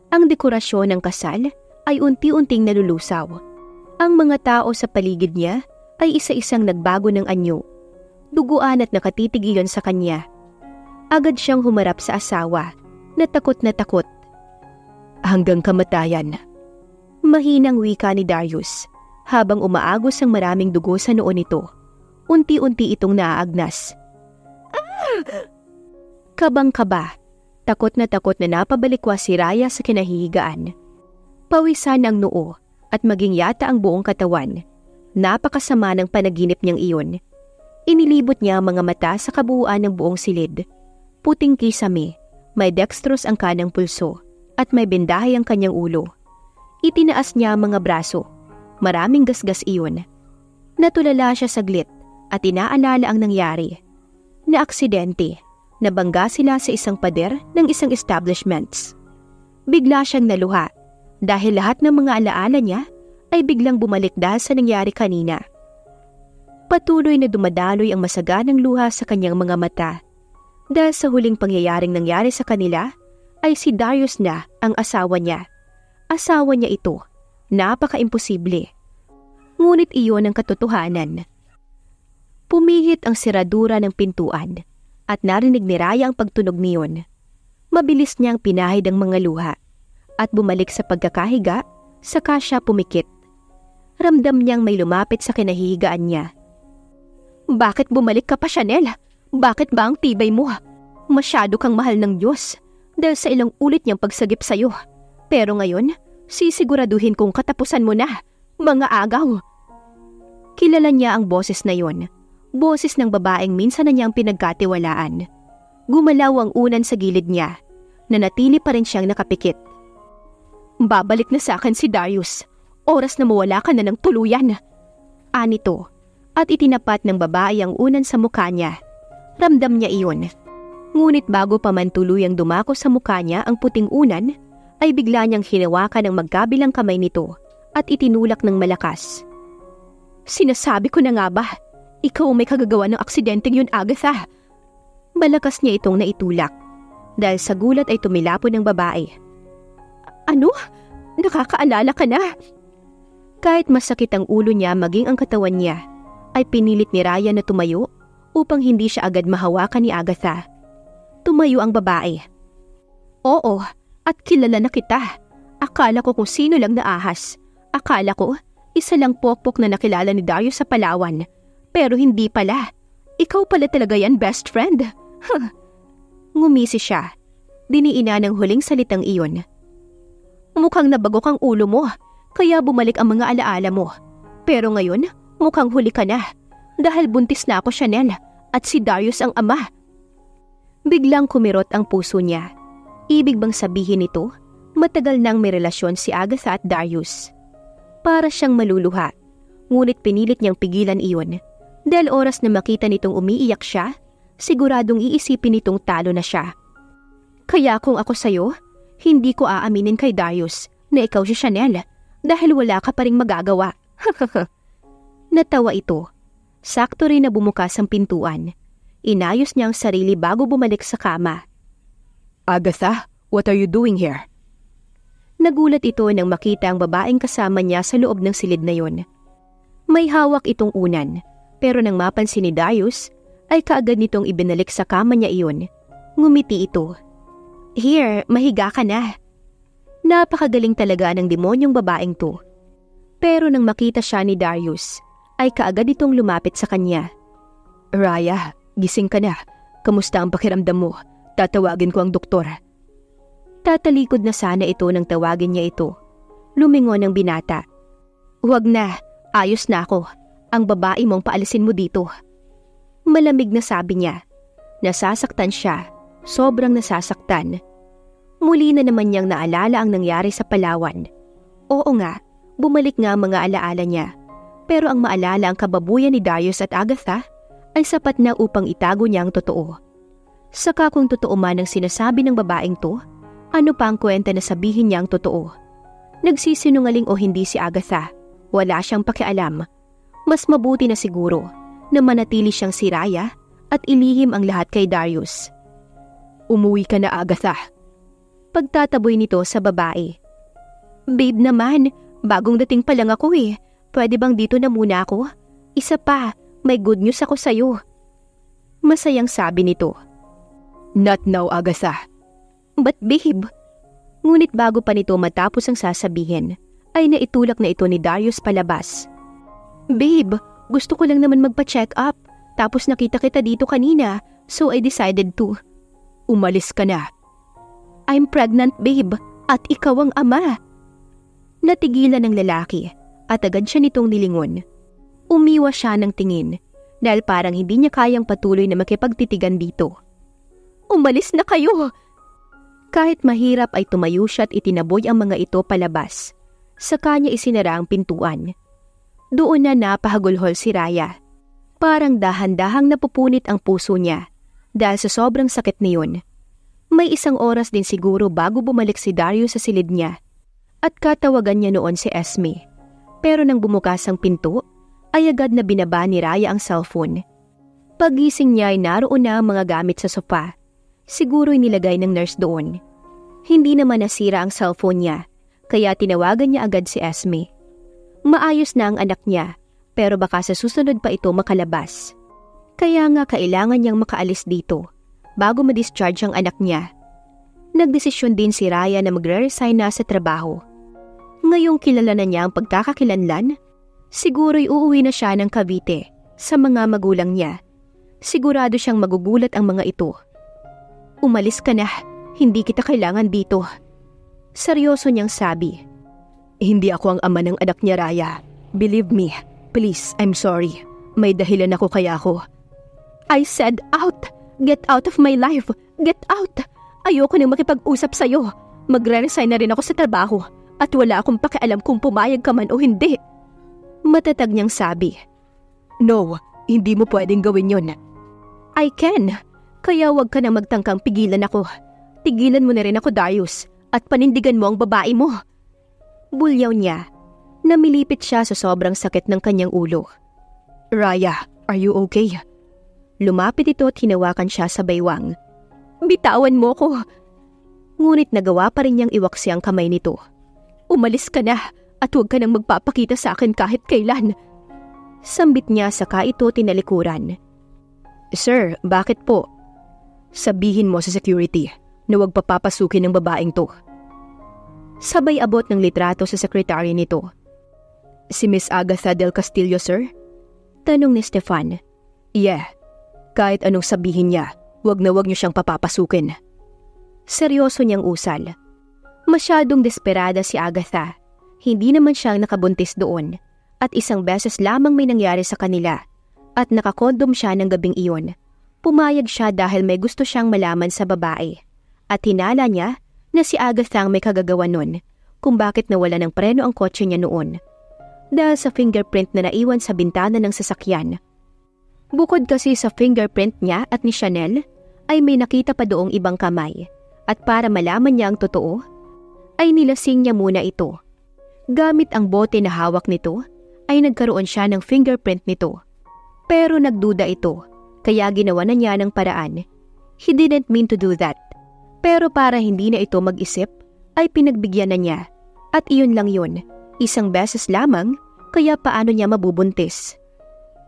Ang dekorasyon ng kasal ay unti-unting nalulusaw. Ang mga tao sa paligid niya ay isa-isang nagbago ng anyo. Duguan at nakatitig iyon sa kanya. Agad siyang humarap sa asawa, na takot. Hanggang kamatayan. Mahinang wika ni Darius, habang umaagos ang maraming dugo sa noo nito. Unti-unti itong naaagnas. Kabang-kaba, takot na napabalikwa si Raya sa kinahihigaan. Pawisan ang noo at maging yata ang buong katawan. Napakasama ng panaginip niyang iyon. Inilibot niya ang mga mata sa kabuuan ng buong silid. Puting kisame, may dextrose ang kanang pulso, at may bendahe ang kanyang ulo. Itinaas niya ang mga braso. Maraming gasgas iyon. Natulala siya saglit at inaalala ang nangyari. Na aksidente, nabangga sila sa isang pader ng isang establishments. Bigla siyang naluha dahil lahat ng mga alaala niya ay biglang bumalik dahil sa nangyari kanina. Patuloy na dumadaloy ang masaganang luha sa kanyang mga mata. Dahil sa huling pangyayaring nangyari sa kanila, ay si Darius na ang asawa niya. Asawa niya ito. Napaka-imposible. Ngunit iyon ang katotohanan. Pumihit ang siradura ng pintuan at narinig ni Raya ang pagtunog niyon. Mabilis niyang pinahid ang mga luha at bumalik sa pagkakahiga, saka siya pumikit. Ramdam niyang may lumapit sa kinahihigaan niya. Bakit bumalik ka pa, Chanel? Bakit ba ang tibay mo? Masyado kang mahal ng Diyos dahil sa ilang ulit niyang pagsagip sa'yo. Pero ngayon, sisiguraduhin kong katapusan mo na, mga agaw. Kilala niya ang boses na yon. Boses ng babaeng minsan na niyang pinagkatiwalaan. Gumalaw ang unan sa gilid niya. Nanatili pa rin siyang nakapikit. Babalik na sa akin si Darius. Oras na mawala ka na ng tuluyan. Anito. At itinapat ng babae ang unan sa mukha niya. Ramdam niya iyon. Ngunit bago pa man tuluyang dumako sa mukha niya ang puting unan, ay bigla niyang hinawakan ang magkabilang kamay nito at itinulak ng malakas. Sinasabi ko na nga ba, ikaw may kagagawa ng aksidenteng yun, Agatha. Malakas niya itong naitulak. Dahil sa gulat ay tumilapon ng babae. Ano? Nakakaalala ka na? Kahit masakit ang ulo niya maging ang katawan niya, ay pinilit ni Raya na tumayo upang hindi siya agad mahawakan ni Agatha. Tumayo ang babae. Oo, at kilala na kita. Akala ko kung sino lang naahas. Akala ko, isa lang pokpok na nakilala ni Darius sa Palawan. Pero hindi pala. Ikaw pala talaga yan, best friend. Ngumisi siya. Diniina ng huling salitang iyon. Mukhang nabagok ang ulo mo, kaya bumalik ang mga alaala mo. Pero ngayon, mukhang huli ka na. Dahil buntis na ako, Chanel, at si Darius ang ama. Biglang kumirot ang puso niya. Ibig bang sabihin nito, matagal nang may relasyon si Agatha at Darius? Para siyang maluluha, ngunit pinilit niyang pigilan iyon. Dahil oras na makita nitong umiiyak siya, siguradong iisipin nitong talo na siya. Kaya kung ako sa'yo, hindi ko aaminin kay Darius na ikaw si Chanel dahil wala ka pa ring magagawa. Natawa ito. Sakto rin na bumukas ang pintuan. Inayos niya ang sarili bago bumalik sa kama. Agatha, what are you doing here? Nagulat ito nang makita ang babaeng kasama niya sa loob ng silid na yon. May hawak itong unan, pero nang mapansin ni Darius, ay kaagad nitong ibinalik sa kama niya iyon. Ngumiti ito. Here, mahiga ka na. Napakagaling talaga ng demonyong babaeng to. Pero nang makita siya ni Darius, ay kaagad itong lumapit sa kanya. Raya, gising ka na. Kamusta ang pakiramdam mo? Tatawagin ko ang doktor. Tatalikod na sana ito nang tawagin niya ito. Lumingon ang binata. Huwag na, ayos na ako. Ang babae mong paalisin mo dito. Malamig na sabi niya. Nasasaktan siya, sobrang nasasaktan. Muli na naman niyang naalala ang nangyari sa Palawan. Oo nga, bumalik nga ang mga alaala niya. Pero ang maalala ang kababuyan ni Darius at Agatha ay sapat na upang itago niya ang totoo. Saka kung totoo man ang sinasabi ng babaeng to, ano pa ang kwenta na sabihin niya ang totoo? Nagsisinungaling o hindi si Agatha, wala siyang pakialam. Mas mabuti na siguro na manatili siyang si Raya at ilihim ang lahat kay Darius. Umuwi ka na, Agatha. Pagtataboy nito sa babae. Babe naman, bagong dating pa lang ako eh. Pwede bang dito na muna ako? Isa pa, may good news ako sa'yo. Masayang sabi nito. Not now, Agatha. But babe? Ngunit bago pa nito matapos ang sasabihin, ay naitulak na ito ni Darius palabas. Babe, gusto ko lang naman magpa-check up. Tapos nakita kita dito kanina, so I decided to. Umalis ka na. I'm pregnant, babe, at ikaw ang ama. Natigilan ng lalaki at agad siya nitong nilingon. Umiwas siya ng tingin dahil parang hindi niya kayang patuloy na makipagtitigan dito. Umalis na kayo! Kahit mahirap ay tumayo siya at itinaboy ang mga ito palabas. Sa kanya isinara ang pintuan. Doon na napahagulhol si Raya. Parang dahan-dahang napupunit ang puso niya dahil sa sobrang sakit niyon. May isang oras din siguro bago bumalik si Darius sa silid niya at katawagan niya noon si Esme. Pero nang bumukas ang pinto, ay agad na binaba ni Raya ang cellphone. Pagising niya ay naroon na ang mga gamit sa sofa. Siguro'y nilagay ng nurse doon. Hindi naman nasira ang cellphone niya, kaya tinawagan niya agad si Esme. Maayos na ang anak niya, pero baka sa susunod pa ito makalabas. Kaya nga kailangan niyang makaalis dito bago ma-discharge ang anak niya. Nagdesisyon din si Raya na magre-resign na sa trabaho. Ngayong kilala na niya ang pagkakakilanlan, siguro'y uuwi na siya ng Cavite sa mga magulang niya. Sigurado siyang magugulat ang mga ito. Umalis ka na, hindi kita kailangan dito. Seryoso niyang sabi. Hindi ako ang ama ng anak niya, Raya. Believe me, please, I'm sorry. May dahilan ako kaya ako. I said out! Get out of my life! Get out! Ayoko nang makipag-usap sa'yo. Magre-resign na rin ako sa trabaho at wala akong pakialam kung pumayag ka man o hindi. Matatag niyang sabi. No, hindi mo pwedeng gawin yon. I can. Kaya wag ka na magtangkang pigilan ako. Tigilan mo na rin ako, Darius, at panindigan mo ang babae mo. Bulyaw niya. Namilipit siya sa sobrang sakit ng kanyang ulo. Raya, are you okay? Lumapit ito at hinawakan siya sa baywang. Bitawan mo ko. Ngunit nagawa pa rin niyang iwaksi ang kamay nito. Umalis ka na at huwag ka nang magpapakita sa akin kahit kailan. Sambit niya saka ito tinalikuran. Sir, bakit po? Sabihin mo sa security na huwag papapasukin ng babaeng to. Sabay abot ng litrato sa sekretary nito. Si Miss Agatha del Castillo, sir? Tanong ni Stefan. Yeah. Kahit anong sabihin niya, wag na wag niyo siyang papapasukin. Seryoso niyang usal. Masyadong desperada si Agatha. Hindi naman siyang nakabuntis doon. At isang beses lamang may nangyari sa kanila. At nakakondom siya ng gabing iyon. Pumayag siya dahil may gusto siyang malaman sa babae. At hinala niya na si Agatha ang may kagagawa nun kung bakit nawala ng preno ang kotse niya noon. Dahil sa fingerprint na naiwan sa bintana ng sasakyan. Bukod kasi sa fingerprint niya at ni Chanel, ay may nakita pa doong ibang kamay. At para malaman niya ang totoo, ay nilasing niya muna ito. Gamit ang bote na hawak nito, ay nagkaroon siya ng fingerprint nito. Pero nagduda ito, kaya ginawa na niya ng paraan. He didn't mean to do that. Pero para hindi na ito mag-isip, ay pinagbigyan na niya. At iyon lang yun, isang beses lamang, kaya paano niya mabubuntis?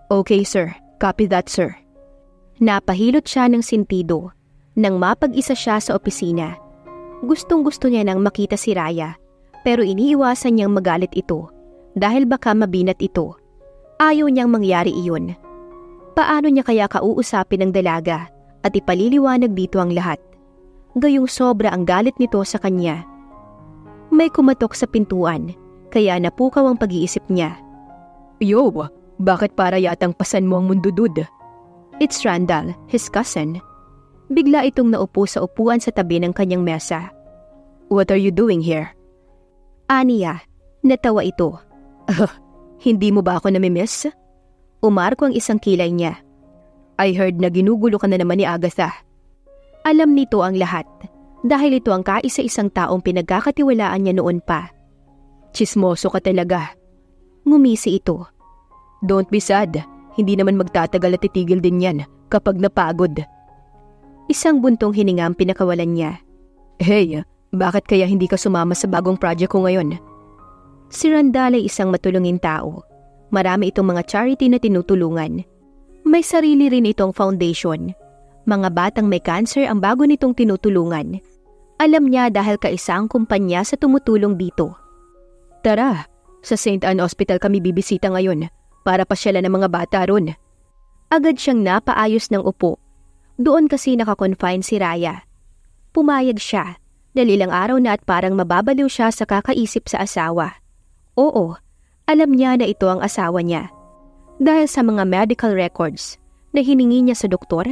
Okay sir, copy that sir. Napahilot siya ng sintido nang mapag-isa siya sa opisina. Gustong-gusto niya nang makita si Raya, pero iniiwasan niyang magalit ito dahil baka mabinat ito. Ayaw niyang mangyari iyon. Paano niya kaya kauusapin ng dalaga at ipaliliwanag dito ang lahat? Gayong sobra ang galit nito sa kanya. May kumatok sa pintuan, kaya napukaw ang pag-iisip niya. Yo, bakit para yatang pasan mo ang mundudud? It's Randall, his cousin. Bigla itong naupo sa upuan sa tabi ng kanyang mesa. What are you doing here? Aniya, natawa ito. Hindi mo ba ako namimiss? Umarko ang isang kilay niya. I heard na ginugulo ka na naman ni Agatha. Alam nito ang lahat dahil ito ang kaisa-isang taong pinagkakatiwalaan niya noon pa. Chismoso ka talaga. Ngumisi ito. Don't be sad. Hindi naman magtatagal at titigil din yan kapag napagod. Isang buntong hininga ang pinakawalan niya. Hey, bakit kaya hindi ka sumama sa bagong project ko ngayon? Si Randall ay isang matulungin tao. Marami itong mga charity na tinutulungan. May sarili rin itong foundation. Mga batang may cancer ang bago nitong tinutulungan. Alam niya dahil kaisa ang kumpanya sa tumutulong dito. Tara, sa St. Anne Hospital kami bibisita ngayon para pasyalan ng mga bata ron. Agad siyang napaayos ng upo. Doon kasi nakakonfine si Raya. Pumayag siya dahil ilang araw na at parang mababaliw siya sa kakaisip sa asawa. Oo, alam niya na ito ang asawa niya. Dahil sa mga medical records na hiningi niya sa doktor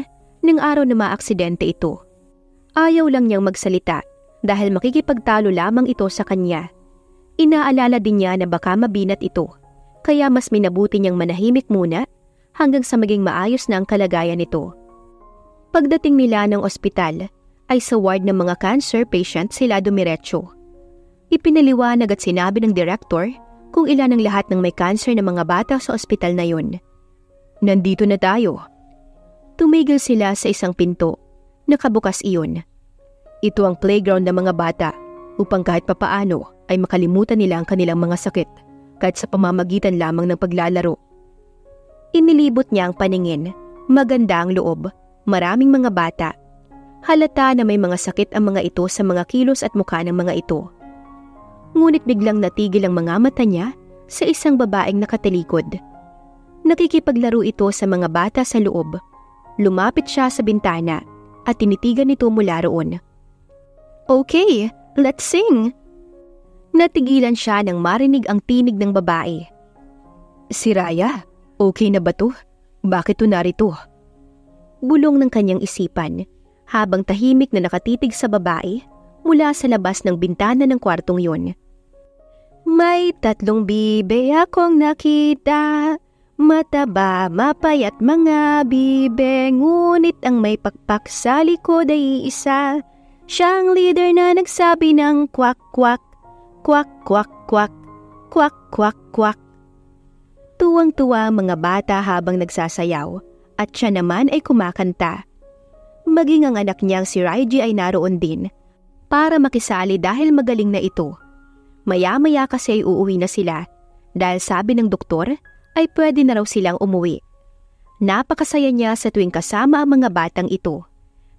ng araw na maaksidente ito. Ayaw lang niyang magsalita dahil makikipagtalo lamang ito sa kanya. Inaalala din niya na baka mabinat ito, kaya mas minabuti niyang manahimik muna hanggang sa maging maayos na ang kalagayan nito. Pagdating nila ng ospital, ay sa ward ng mga cancer patient sila dumiretso. Ipinaliwanag at sinabi ng director kung ilan ang lahat ng may cancer na mga bata sa ospital na yun. Nandito na tayo. Tumigil sila sa isang pinto. Nakabukas iyon. Ito ang playground ng mga bata upang kahit papaano ay makalimutan nila ang kanilang mga sakit kahit sa pamamagitan lamang ng paglalaro. Inilibot niya ang paningin. Maganda ang loob. Maraming mga bata. Halata na may mga sakit ang mga ito sa mga kilos at mukha ng mga ito. Ngunit biglang natigil ang mga mata niya sa isang babaeng nakatalikod. Nakikipaglaro ito sa mga bata sa loob. Lumapit siya sa bintana at tinitigan nito mula roon. Okay, let's sing! Natigilan siya nang marinig ang tinig ng babae. Si Raya, okay na ba to? Bakit to narito? Bulong ng kanyang isipan habang tahimik na nakatitig sa babae mula sa labas ng bintana ng kwartong yun. May 3 bibe akong nakita, mataba, mapayat mga bibe, ngunit ang may pakpak sa likod ay isa. Siyang leader na nagsabi ng kwak kwak, kwak kwak kwak, kwak kwak kwak. Tuwang-tuwa mga bata habang nagsasayaw at siya naman ay kumakanta. Maging ang anak niyang si Raiji ay naroon din para makisali dahil magaling na ito. Maya-maya kasi ay uuwi na sila dahil sabi ng doktor ay pwede na raw silang umuwi. Napakasaya niya sa tuwing kasama ang mga batang ito.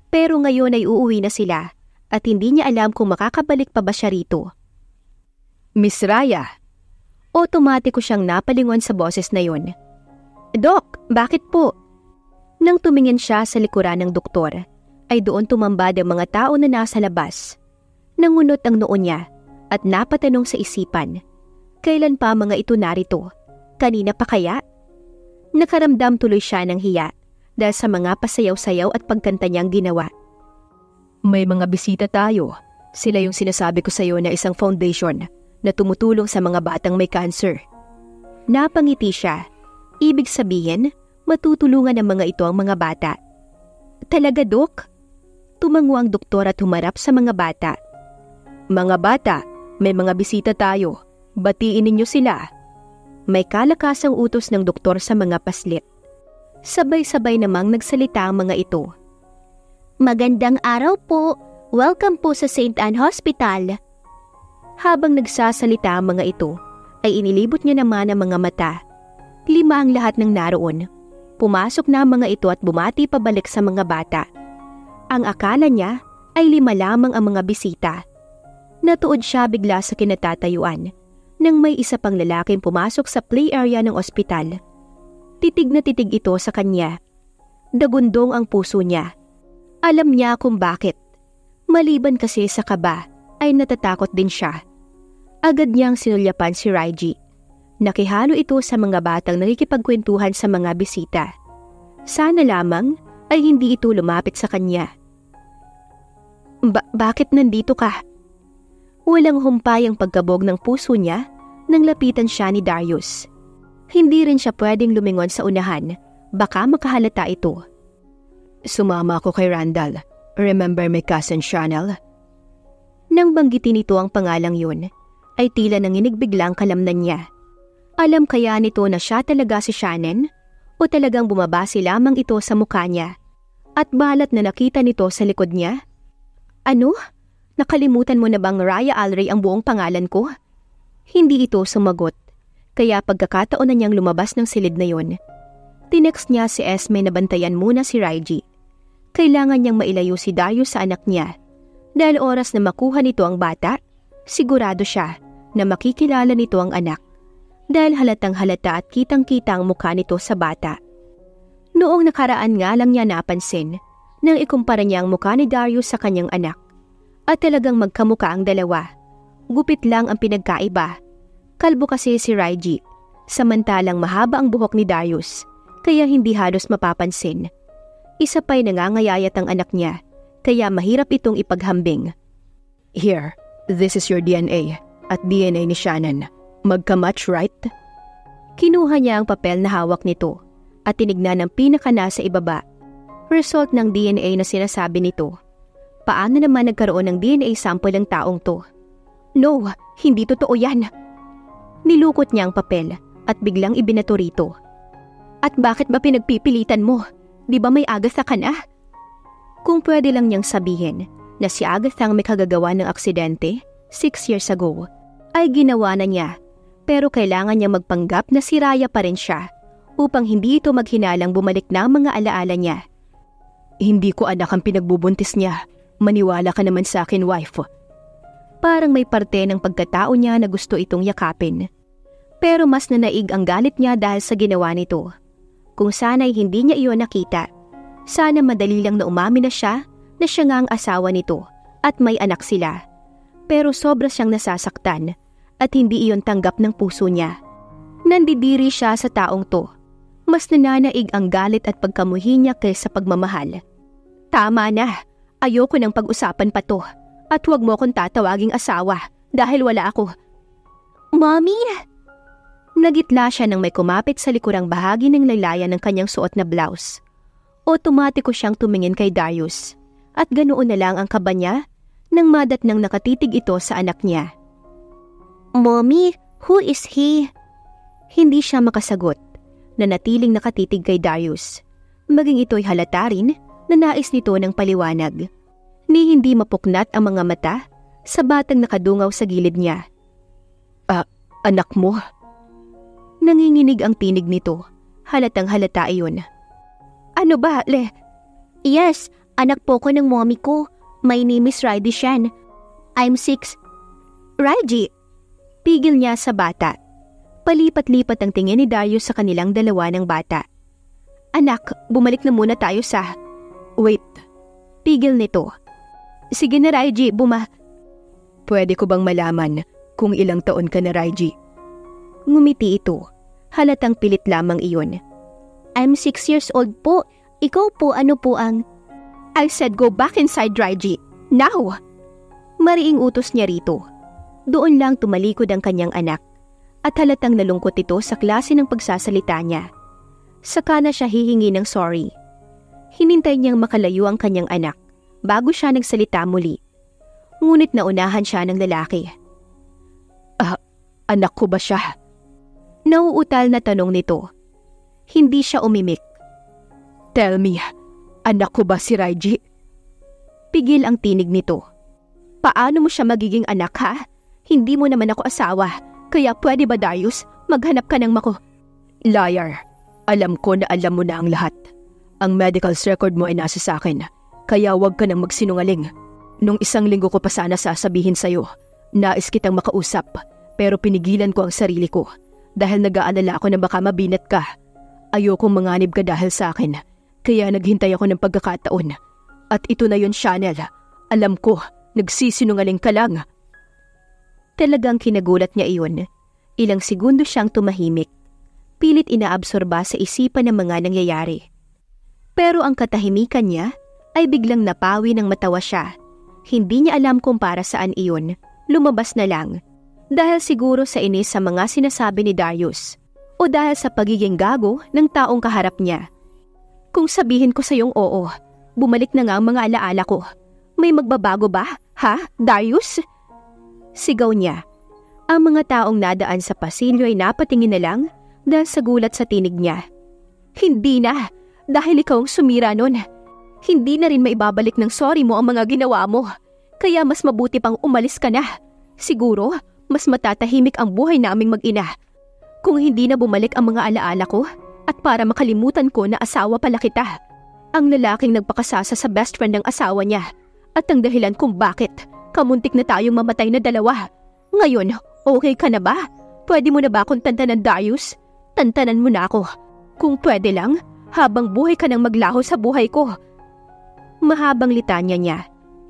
Pero ngayon ay uuwi na sila at hindi niya alam kung makakabalik pa ba siya rito. Miss Raya. Otomatiko siyang napalingon sa boses na yon. Dok, bakit po? Nang tumingin siya sa likuran ng doktor, ay doon tumambad ang mga tao na nasa labas. Nangunot ang noo niya at napatanong sa isipan. Kailan pa mga ito narito? Kanina pa kaya? Nakaramdam tuloy siya ng hiya dahil sa mga pasayaw-sayaw at pagkanta niyang ginawa. May mga bisita tayo. Sila yung sinasabi ko sa iyo na isang foundation na tumutulong sa mga batang may cancer. Napangiti siya. Ibig sabihin, matutulungan ng mga ito ang mga bata. Talaga, Dok? Tumango ang doktor at humarap sa mga bata. Mga bata, may mga bisita tayo. Batiin ninyo sila. May kalakasang utos ng doktor sa mga paslit. Sabay-sabay namang nagsalita ang mga ito. Magandang araw po. Welcome po sa St. Anne Hospital. Habang nagsasalita ang mga ito, ay inilibot niya naman ang mga mata. 5 ang lahat ng naroon. Pumasok na ang mga ito at bumati pabalik sa mga bata. Ang akala niya, ay 5 lamang ang mga bisita. Natuod siya bigla sa kinatatayuan nang may isa pang lalaking pumasok sa play area ng ospital. Titig na titig ito sa kanya. Dagundong ang puso niya. Alam niya kung bakit. Maliban kasi sa kaba, ay natatakot din siya. Agad niyang sinulyapan si Raiji. Nakihalo ito sa mga batang nakikipagkwentuhan sa mga bisita. Sana lamang ay hindi ito lumapit sa kanya. Bakit nandito ka? Walang humpay ang pagkabog ng puso niya nang lapitan siya ni Darius. Hindi rin siya pwedeng lumingon sa unahan, baka makahalata ito. Sumama ako kay Randall. Remember my cousin Chanel? Nang banggitin ito ang pangalang yun, ay tila nanginig biglang kalamnan niya. Alam kaya nito na siya talaga si Shannon? O talagang bumabasi lamang ito sa mukha niya? At balat na nakita nito sa likod niya? Ano? Nakalimutan mo na bang Raya Alray ang buong pangalan ko? Hindi ito sumagot, kaya pagkakataon na niyang lumabas ng silid na yon. Tinext niya si Esme na bantayan muna si Raiji. Kailangan niyang mailayo si Darius sa anak niya. Dahil oras na makuha nito ang bata, sigurado siya na makikilala nito ang anak. Dahil halatang halata at kitang-kita ang mukha nito sa bata. Noong nakaraan nga lang niya napansin nang ikumpara niya ang mukha ni Darius sa kanyang anak. At talagang magkamukha ang dalawa. Gupit lang ang pinagkaiba. Kalbo kasi si Raiji, samantalang mahaba ang buhok ni Darius, kaya hindi halos mapapansin. Isa pa'y nangangayayat ang anak niya, kaya mahirap itong ipaghambing. Here, this is your DNA at DNA ni Shannon. Magka-match, right? Kinuha niya ang papel na hawak nito at tinignan ang pinaka nasa ibaba. Result ng DNA na sinasabi nito. Paano naman nagkaroon ng DNA sample ng taong to? No, hindi totoo yan. Nilukot niya ang papel at biglang ibinato rito. At bakit ba pinagpipilitan mo? Di ba may Agatha ka na? Kung pwede lang niyang sabihin na si Agatha ang may kagagawa ng aksidente 6 years ago, ay ginawa na niya. Pero kailangan niya magpanggap na si Raya pa rin siya upang hindi ito maghinalang bumalik na ang mga alaala niya. Hindi ko anak ang pinagbubuntis niya. Maniwala ka naman sa akin, wife. Parang may parte ng pagkatao niya na gusto itong yakapin. Pero mas nanaig ang galit niya dahil sa ginawa nito. Kung sana'y hindi niya iyon nakita, sana madali lang na umamin na siya nga ang asawa nito at may anak sila. Pero sobra siyang nasasaktan at hindi iyon tanggap ng puso niya. Nandidiri siya sa taong to. Mas nananaig ang galit at pagkamuhi niya kaysa pagmamahal. Tama na, ayoko nang pag-usapan pa to at huwag mo akong tatawaging asawa dahil wala ako. Mommy! Nagitla siya nang may kumapit sa likurang bahagi ng laylayan ng kanyang suot na blouse. Otomatiko siyang tumingin kay Darius at ganoon na lang ang kaba niya nang madatnang nakatitig ito sa anak niya. Mommy, who is he? Hindi siya makasagot, nanatiling nakatitig kay Darius. Maging ito'y halata rin na nais nito ng paliwanag. Ni hindi mapuknat ang mga mata sa batang nakadungaw sa gilid niya. Anak mo? Nanginginig ang tinig nito. Halatang halata iyon. Ano ba, Le? Yes, anak po ko ng mommy ko. My name is Raiji Shan. I'm 6. Raiji! Pigil niya sa bata. Palipat-lipat ang tingin ni Darius sa kanilang dalawa ng bata. Anak, bumalik na muna tayo sa... Wait. Pigil nito. Sige na Raiji, Pwede ko bang malaman kung ilang taon ka na, Raiji? Ngumiti ito. Halatang pilit lamang iyon. I'm 6 years old po. Ikaw po ano po ang... I said go back inside, Raiji. Now! Mariing utos niya rito. Doon lang tumalikod ang kanyang anak at halatang nalungkot ito sa klase ng pagsasalita niya. Saka na siya hihingi ng sorry. Hinintay niyang makalayo ang kanyang anak bago siya nagsalita muli. Ngunit naunahan siya ng lalaki. Anak ko ba siya? Nauutal na tanong nito. Hindi siya umimik. Tell me, anak ko ba si Raiji? Pigil ang tinig nito. Paano mo siya magiging anak ha? Hindi mo naman ako asawa, kaya pwede ba Darius, maghanap ka ng Liar, alam ko na alam mo na ang lahat. Ang medical record mo ay nasa sa akin, kaya huwag ka nang magsinungaling. Nung 1 linggo ko pa sana sasabihin sa'yo, nais kitang makausap, pero pinigilan ko ang sarili ko dahil nag-aalala ako na baka mabinat ka. Ayokong manganib ka dahil sa akin, kaya naghintay ako ng pagkakataon. At ito na yun, Chanel. Alam ko, nagsisinungaling ka lang. Talagang kinagulat niya iyon. Ilang segundo siyang tumahimik. Pilit inaabsorba sa isipan ng mga nangyayari. Pero ang katahimikan niya ay biglang napawi ng matawa siya. Hindi niya alam kung para saan iyon. Lumabas na lang. Dahil siguro sa inis sa mga sinasabi ni Darius. O dahil sa pagiging gago ng taong kaharap niya. Kung sabihin ko sa iyong oo, bumalik na nga ang mga alaala ko. May magbabago ba? Ha, Darius? Sigaw niya. Ang mga taong nadaan sa pasilyo ay napatingin na lang dahil sa gulat sa tinig niya. Hindi na, dahil ikaw ang sumira nun. Hindi na rin maibabalik ng sorry mo ang mga ginawa mo. Kaya mas mabuti pang umalis ka na. Siguro, mas matatahimik ang buhay naming mag-ina. Kung hindi na bumalik ang mga alaala ko at para makalimutan ko na asawa pala kita. Ang lalaking nagpakasasa sa best friend ng asawa niya. At ang dahilan kung bakit kamuntik na tayong mamatay na dalawa. Ngayon, okay ka na ba? Pwede mo na ba akong tantanan, Darius? Tantanan mo na ako. Kung pwede lang, habang buhay ka nang maglaho sa buhay ko. Mahabang litanya niya.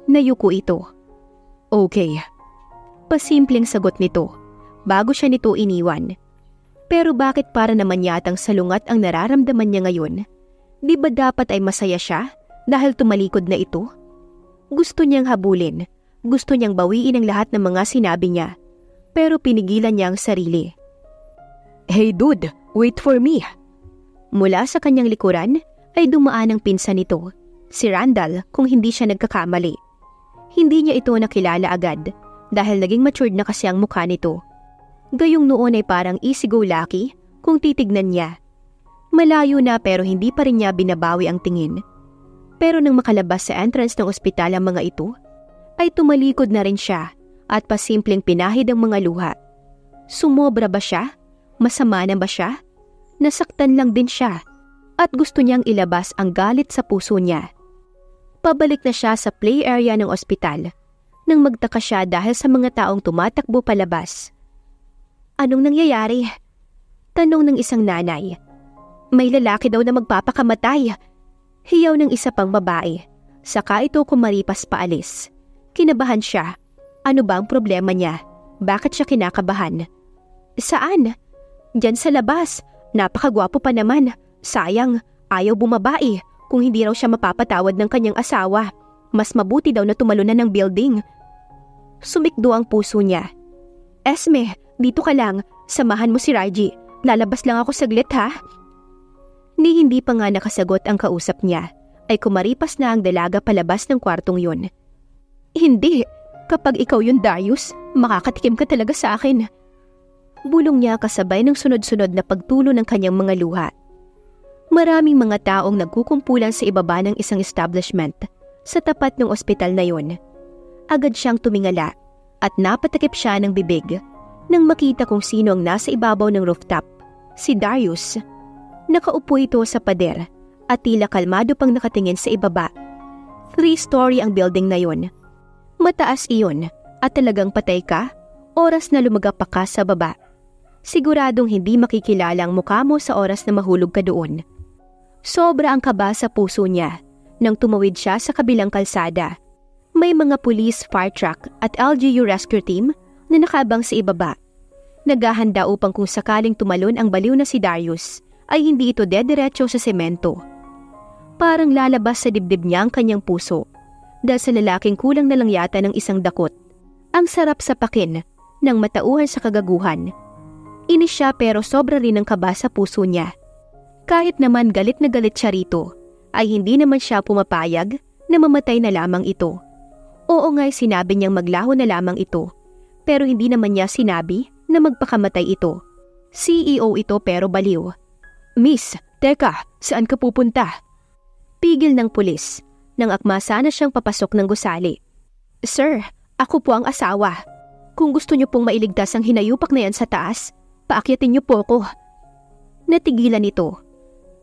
Nayuko ito. Okay. Pasimpleng sagot nito, bago siya nito iniwan. Pero bakit para naman yatang salungat ang nararamdaman niya ngayon? Di ba dapat ay masaya siya dahil tumalikod na ito? Gusto niyang habulin. Gusto niyang bawiin ang lahat ng mga sinabi niya. Pero pinigilan niya ang sarili. Hey dude, wait for me. Mula sa kanyang likuran ay dumaan ang pinsan nito, si Randall, kung hindi siya nagkakamali. Hindi niya ito nakilala agad dahil naging matured na kasi ang mukha nito. Gayong noon ay parang easy-go-lucky kung titignan niya. Malayo na pero hindi pa rin niya binabawi ang tingin. Pero nang makalabas sa entrance ng ospital ang mga ito, ay tumalikod na rin siya at pasimpleng pinahid ang mga luha. Sumobra ba siya? Masama na ba siya? Nasaktan lang din siya at gusto niyang ilabas ang galit sa puso niya. Pabalik na siya sa play area ng ospital nang magtaka siya dahil sa mga taong tumatakbo palabas. Anong nangyayari? Tanong ng isang nanay. May lalaki daw na magpapakamatay. Hiyaw ng isa pang babae. Saka ito kumaripas paalis. Kinabahan siya. Ano ba ang problema niya? Bakit siya kinakabahan? Saan? Diyan sa labas. Napakagwapo pa naman. Sayang, ayaw bumabae kung hindi raw siya mapapatawad ng kanyang asawa. Mas mabuti daw na tumalunan ng building. Sumikdo ang puso niya. Esme, dito ka lang. Samahan mo si Raji. Lalabas lang ako saglit ha. Ni hindi pa nga nakasagot ang kausap niya, ay kumaripas na ang dalaga palabas ng kwartong yun. Hindi, kapag ikaw yun Darius, makakatikim ka talaga sa akin. Bulong niya kasabay ng sunod-sunod na pagtulo ng kanyang mga luha. Maraming mga taong nagkukumpulan sa ibaba ng isang establishment sa tapat ng ospital na yon. Agad siyang tumingala at napatakip siya ng bibig nang makita kung sino ang nasa ibabaw ng rooftop. Si Darius. Nakaupo ito sa pader at tila kalmado pang nakatingin sa ibaba. 3-story ang building na yon. Mataas iyon at talagang patay ka, oras na lumagapa ka sa baba. Siguradong hindi makikilala ang mukha mo sa oras na mahulog ka doon. Sobra ang kaba sa puso niya nang tumawid siya sa kabilang kalsada. May mga police, fire truck at LGU rescue team na nakaabang sa ibaba. Naghahanda upang kung sakaling tumalon ang baliw na si Darius ay hindi ito dediretso sa semento. Parang lalabas sa dibdib niya ang kanyang puso dahil sa lalaking kulang na lang yata ng isang dakot. Ang sarap sa pakin ng matauhan sa kagaguhan. Inis siya pero sobra rin ang kaba sa puso niya. Kahit naman galit na galit siya rito, ay hindi naman siya pumapayag na mamatay na lamang ito. Oo nga'y sinabi niyang maglaho na lamang ito, pero hindi naman niya sinabi na magpakamatay ito. CEO ito pero baliw. Miss, teka, saan ka pupunta? Pigil ng pulis, nang akma sana siyang papasok ng gusali. Sir, ako po ang asawa. Kung gusto niyo pong mailigtas ang hinayupak na yan sa taas, paakyatin niyo po ko. Natigilan ito.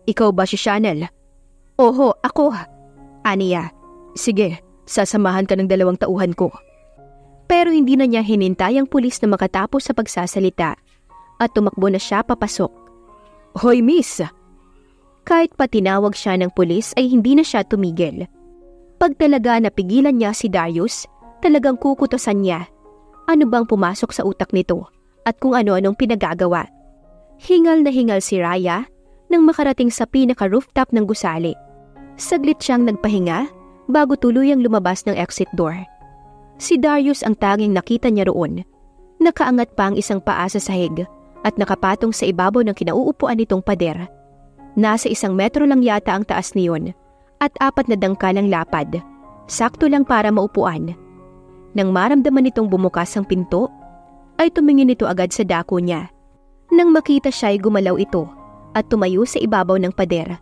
Ikaw ba si Chanel? Oho, ako. Aniya. Sige, Sasamahan ka ng 2 tauhan ko. Pero hindi na niya hinintay ang pulis na makatapos sa pagsasalita at tumakbo na siya papasok. Hoy, miss! Kahit pa tinawag siya ng pulis ay hindi na siya tumigil. Pag talaga napigilan niya si Darius, talagang kukutosan niya. Ano bang pumasok sa utak nito at kung ano-anong pinagagawa. Hingal na hingal si Raya nang makarating sa pinaka-rooftop ng gusali. Saglit siyang nagpahinga bago tuluyang lumabas ng exit door. Si Darius ang tanging nakita niya roon. Nakaangat pa ang isang paa sa sahig at nakapatong sa ibabaw ng kinauupuan nitong pader. Nasa 1 metro lang yata ang taas niyon at 4 na dangkalang lapad. Sakto lang para maupuan. Nang maramdaman nitong bumukas ang pinto, ay tumingin ito agad sa dako niya. Nang makita siya ay gumalaw ito at tumayo sa ibabaw ng pader.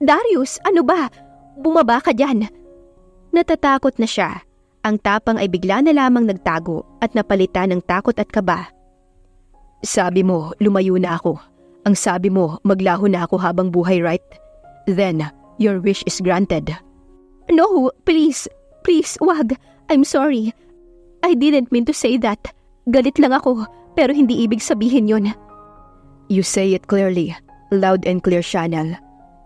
Darius, ano ba? Bumaba ka dyan. Natatakot na siya. Ang tapang ay bigla na lamang nagtago at napalitan ng takot at kaba. Sabi mo, lumayo na ako. Ang sabi mo, maglaho na ako habang buhay, right? Then, your wish is granted. No, please, wag. I'm sorry. I didn't mean to say that. Galit lang ako, pero hindi ibig sabihin yun. You say it clearly, loud and clear, Chanel.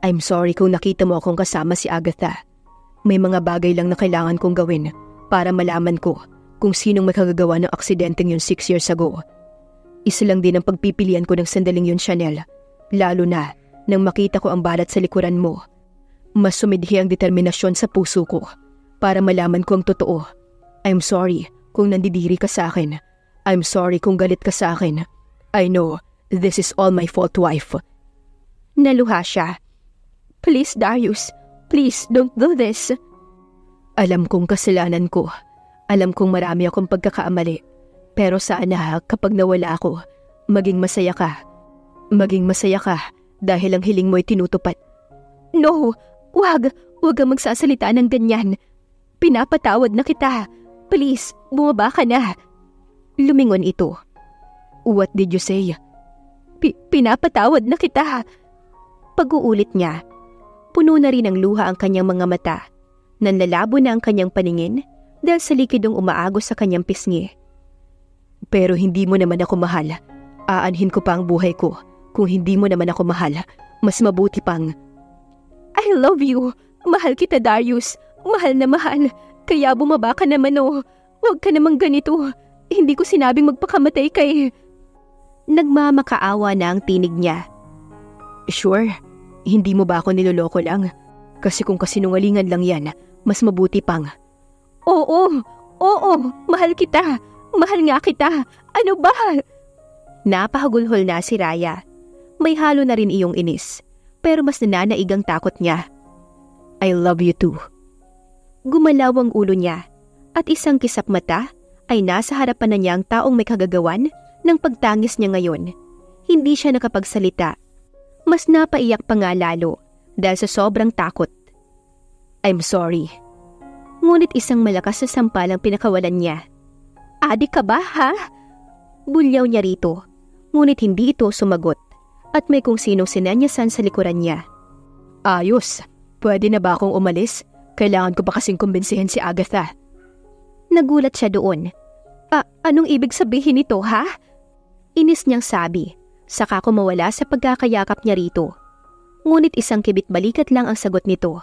I'm sorry kung nakita mo akong kasama si Agatha. May mga bagay lang na kailangan kong gawin para malaman ko kung sinong may kagagawa ng aksidenteng yun 6 years ago. Isa lang din ang pagpipilian ko ng sandaling yun, Chanel. Lalo na nang makita ko ang balat sa likuran mo. Mas sumidhi ang determinasyon sa puso ko para malaman ko ang totoo. I'm sorry kung nandidiri ka sa akin. I'm sorry kung galit ka sa akin. I know this is all my fault, wife. Naluha siya. Please, Darius. Please, don't do this. Alam kong kasalanan ko. Alam kong marami akong pagkakaamali. Pero sana kapag nawala ako, maging masaya ka. Maging masaya ka dahil ang hiling mo'y tinutupad. No, wag kang magsasalita ng ganyan. Pinapatawad na kita. Please, bumaba ka na. Lumingon ito. What did you say? Pinapatawad na kita. Pag-uulit niya, puno na rin ng luha ang kanyang mga mata. Nanlalabo na ang kanyang paningin dahil sa likidong umaagos sa kanyang pisngi. Pero hindi mo naman ako mahal. Aanhin ko pa ang buhay ko. Kung hindi mo naman ako mahal, mas mabuti pang... I love you. Mahal kita, Darius. Mahal na mahal. Kaya bumaba ka naman, oh. Huwag ka namang ganito. Hindi ko sinabing magpakamatay ka eh. Nagmamakaawa na ang tinig niya. Sure, hindi mo ba ako niloloko lang? Kasi kung kasinungalingan lang yan, mas mabuti pang... Oo, mahal kita. Mahal nga kita. Ano ba? Napahagulhol na si Raya. May halo na rin iyong inis. Pero mas nananaig ang takot niya. I love you too. Gumalaw ang ulo niya. At isang kisap mata ay nasa harapan na niya ang taong may kagagawan ng pagtangis niya ngayon. Hindi siya nakapagsalita. Mas napaiyak pa nga lalo dahil sa sobrang takot. I'm sorry. Ngunit isang malakas na sampal ang pinakawalan niya. Adik ka ba, ha? Bulyaw niya rito, ngunit hindi ito sumagot at may kung sinong sinanyasan sa likuran niya. Ayos, pwede na ba akong umalis? Kailangan ko pa kasing kumbinsihin si Agatha. Nagulat siya doon. Anong ibig sabihin nito, ha? Inis niyang sabi, saka kumawala sa pagkakayakap niya rito. Ngunit isang kibit balikat lang ang sagot nito.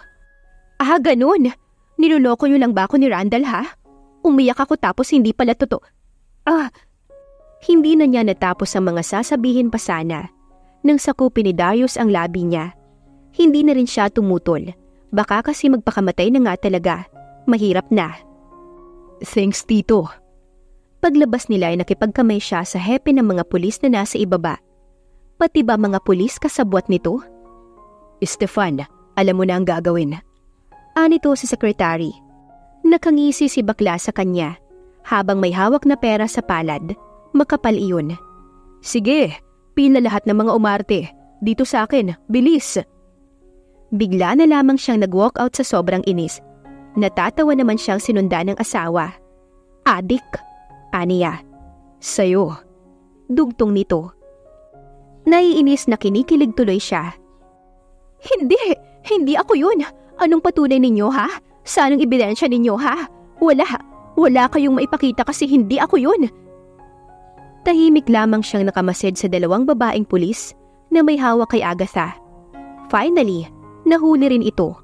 Ganun? Niloloko niyo lang ba ako ni Randall, ha? Umiyak ako tapos hindi pala totoo. Hindi na niya natapos ang mga sasabihin pa sana. Nang sakupin ni Darius ang labi niya. Hindi na rin siya tumutol. Baka kasi magpakamatay na nga talaga. Mahirap na. Thanks, Tito. Paglabas nila ay nakipagkamay siya sa hepe ng mga pulis na nasa ibaba. Pati ba mga pulis kasabwat nito? Stefan, alam mo na ang gagawin. Anito si Secretary. Nakangisi si bakla sa kanya. Habang may hawak na pera sa palad, makapal iyon. Sige, pila lahat ng mga umarte. Dito sa akin, bilis. Bigla na lamang siyang nag-walk out sa sobrang inis. Natatawa naman siyang sinundan ng asawa. Adik, aniya. Sa'yo. Dugtong nito. Naiinis na kinikilig tuloy siya. Hindi ako yun. Anong patunay ninyo, ha? Saan ang ebidensya ninyo, ha? Wala kayong maipakita kasi hindi ako yun. Tahimik lamang siyang nakamasid sa dalawang babaeng pulis na may hawak kay Agatha. Finally, nahuli rin ito.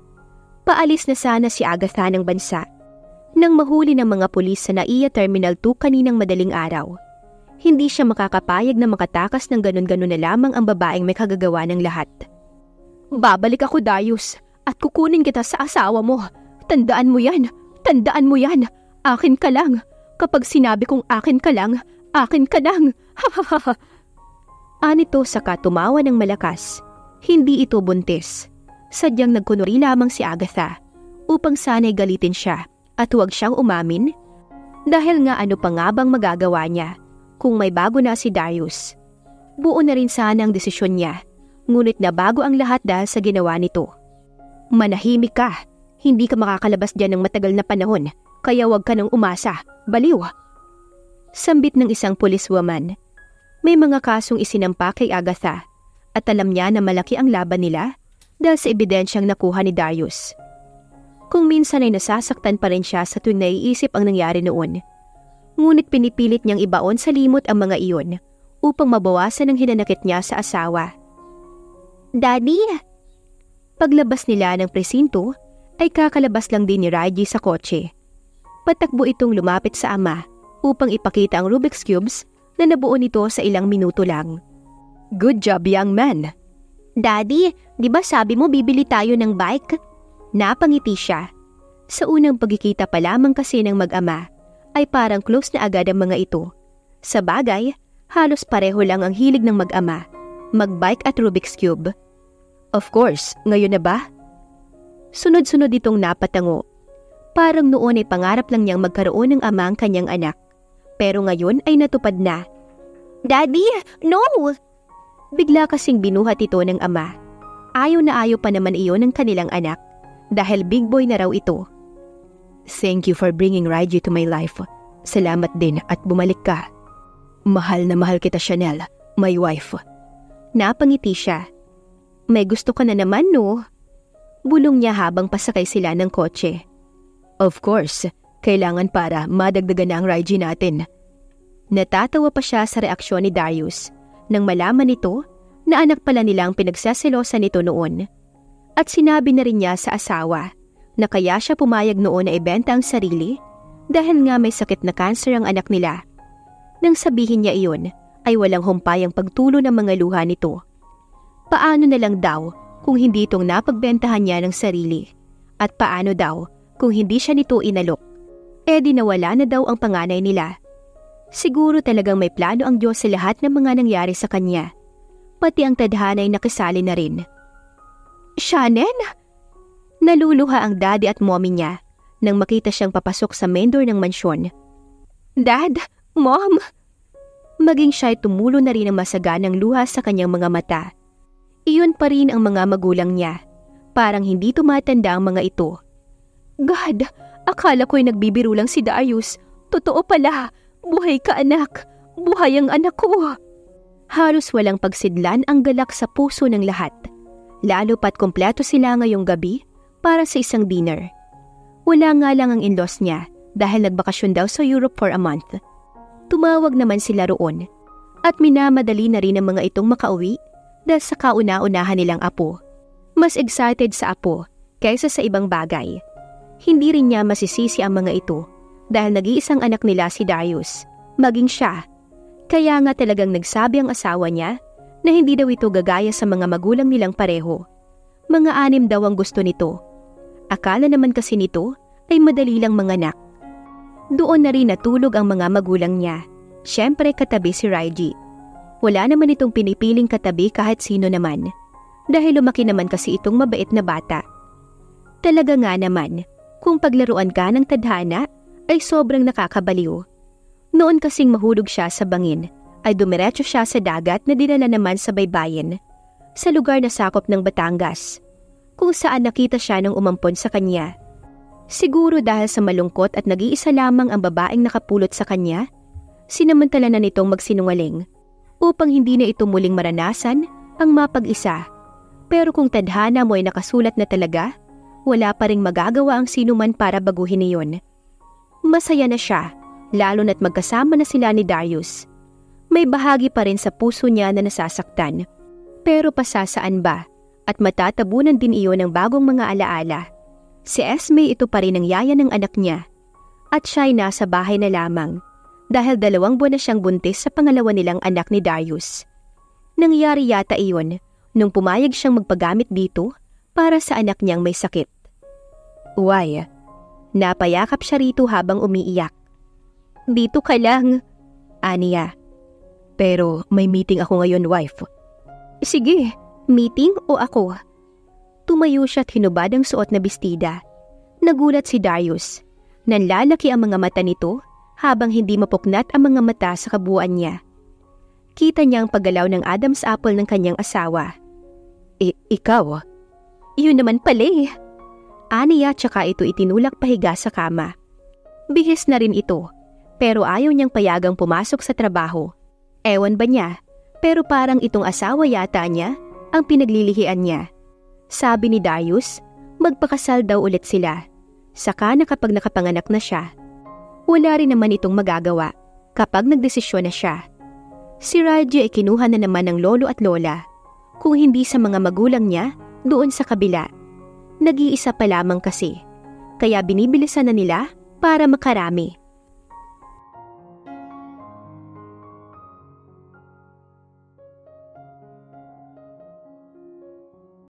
Paalis na sana si Agatha ng bansa nang mahuli ng mga pulis sa NAIA Terminal 2 kaninang madaling araw. Hindi siya makakapayag na makatakas ng ganun-ganun na lamang ang babaeng may kagagawa ng lahat. Babalik ako, Darius, at kukunin kita sa asawa mo. Tandaan mo yan. Akin ka lang. Kapag sinabi kong akin ka lang, akin ka lang. Anito saka tumawa ng malakas. Hindi ito buntis. Sadyang nagkunwari lamang si Agatha upang sana'y galitin siya at huwag siyang umamin. Dahil nga ano pa nga bang magagawa niya kung may bago na si Darius. Buo na rin sana ang desisyon niya, ngunit nabago ang lahat dahil sa ginawa nito. Manahimik ka. Hindi ka makakalabas dyan ng matagal na panahon, kaya huwag ka nang umasa. Baliw! Sambit ng isang policewoman. May mga kasong isinampa kay Agatha at alam niya na malaki ang laban nila dahil sa ebidensyang nakuha ni Darius. Kung minsan ay nasasaktan pa rin siya sa tuwing naiisip ang nangyari noon, ngunit pinipilit niyang ibaon sa limot ang mga iyon upang mabawasan ang hinanakit niya sa asawa. Daddy! Paglabas nila ng presinto, ay kakalabas lang din ni Reggie sa kotse. Patakbo itong lumapit sa ama upang ipakita ang Rubik's Cubes na nabuo nito sa ilang minuto lang. Good job, young man! Daddy, di ba sabi mo bibili tayo ng bike? Napangiti siya. Sa unang pagkikita pa lamang kasi ng mag-ama, ay parang close na agad ang mga ito. Sa bagay, halos pareho lang ang hilig ng mag-ama, mag-bike at Rubik's Cube. Of course, ngayon na ba? Sunod-sunod itong napatango. Parang noon ay pangarap lang niyang magkaroon ng ama ang kanyang anak. Pero ngayon ay natupad na. Daddy, no! Bigla kasing binuhat ito ng ama. Ayaw na ayaw pa naman iyon ng kanilang anak dahil big boy na raw ito. Thank you for bringing Reggie to my life. Salamat din at bumalik ka. Mahal na mahal kita, Chanel, my wife. Napangiti siya. May gusto ka na naman, no? Bulong niya habang pasakay sila ng kotse. Of course, kailangan para madagdagan na ang Reggie natin. Natatawa pa siya sa reaksyon ni Darius nang malaman nito na anak pala nilang pinagsaselosan nito noon. At sinabi na rin niya sa asawa na kaya siya pumayag noon na ibenta ang sarili dahil nga may sakit na cancer ang anak nila. Nang sabihin niya iyon, ay walang humpayang pagtulo ng mga luha nito. Paano na lang daw kung hindi itong napagbentahan niya ng sarili? At paano daw kung hindi siya nito inalok? Di nawala na daw ang panganay nila. Siguro talagang may plano ang Diyos sa lahat ng mga nangyari sa kanya. Pati ang tadhana ay nakisali na rin. Shannon? Naluluha ang daddy at mommy niya nang makita siyang papasok sa main door ng mansyon. Dad, Mom! Maging siya'y tumulo na rin ang masaganang luha sa kanyang mga mata. Iyon pa rin ang mga magulang niya. Parang hindi tumatanda ang mga ito. God, akala ko'y nagbibiro lang si Darius. Totoo pala. Buhay ka, anak. Buhay ang anak ko. Halos walang pagsidlan ang galak sa puso ng lahat. Lalo pat kompleto sila ngayong gabi para sa isang dinner. Wala nga lang ang in-laws niya dahil nagbakasyon daw sa Europe for a month. Tumawag naman sila roon at minamadali na rin ang mga itong makauwi dahil sa kauna-unahan nilang apo. Mas excited sa apo kaysa sa ibang bagay. Hindi rin niya masisisi ang mga ito dahil nag-iisang anak nila si Darius, maging siya. Kaya nga talagang nagsabi ang asawa niya na hindi daw ito gagaya sa mga magulang nilang pareho. Mga 6 daw ang gusto nito. Akala naman kasi nito ay madali lang manganak. Doon na rin natulog ang mga magulang niya. Siyempre katabi si Reggie. Wala naman itong pinipiling katabi kahit sino naman. Dahil lumaki naman kasi itong mabait na bata. Talaga nga naman, kung paglaruan ka ng tadhana ay sobrang nakakabaliw. Noon kasing mahulog siya sa bangin, ay dumiretso siya sa dagat na dinala naman sa baybayin, sa lugar na sakop ng Batangas, kung saan nakita siya nang umampon sa kanya. Siguro dahil sa malungkot at nag-iisa lamang ang babaeng nakapulot sa kanya, sinamantala na nitong magsinungaling upang hindi na ito muling maranasan ang mapag-isa. Pero kung tadhana mo ay nakasulat na talaga, wala pa ring magagawa ang sinuman para baguhin iyon. Masaya na siya, lalo na't magkasama na sila ni Darius. May bahagi pa rin sa puso niya na nasasaktan. Pero pasasaan ba? At matatabunan din iyon ng bagong mga alaala. Si Esme ito pa rin ang yaya ng anak niya. At siya'y nasa bahay na lamang. Dahil 2 buwan na siyang buntis sa pangalawa nilang anak ni Darius. Nangyari yata iyon nung pumayag siyang magpagamit dito para sa anak niyang may sakit. Why? Napayakap siya rito habang umiiyak. Dito ka lang, aniya. Pero may meeting ako ngayon, wife. Sige, meeting o ako? Tumayo siya at hinubad ang suot na bestida. Nagulat si Darius. Nanlalaki ang mga mata nito habang hindi mapuknat ang mga mata sa kabuuan niya. Kita niya ang paggalaw ng Adam's apple ng kanyang asawa. Ikaw? Yun naman pala eh. Aniya tsaka ito itinulak pahiga sa kama. Bihis na rin ito, pero ayaw niyang payagang pumasok sa trabaho. Ewan ba niya, pero parang itong asawa yata niya ang pinaglilihian niya. Sabi ni Darius, magpakasal daw ulit sila. Saka na kapag nakapanganak na siya. Wala rin naman itong magagawa kapag nagdesisyon na siya. Si Raji ay kinuha na naman ng lolo at lola. Kung hindi sa mga magulang niya, doon sa kabila. Nag-iisa pa lamang kasi, kaya binibilisan na nila para makarami.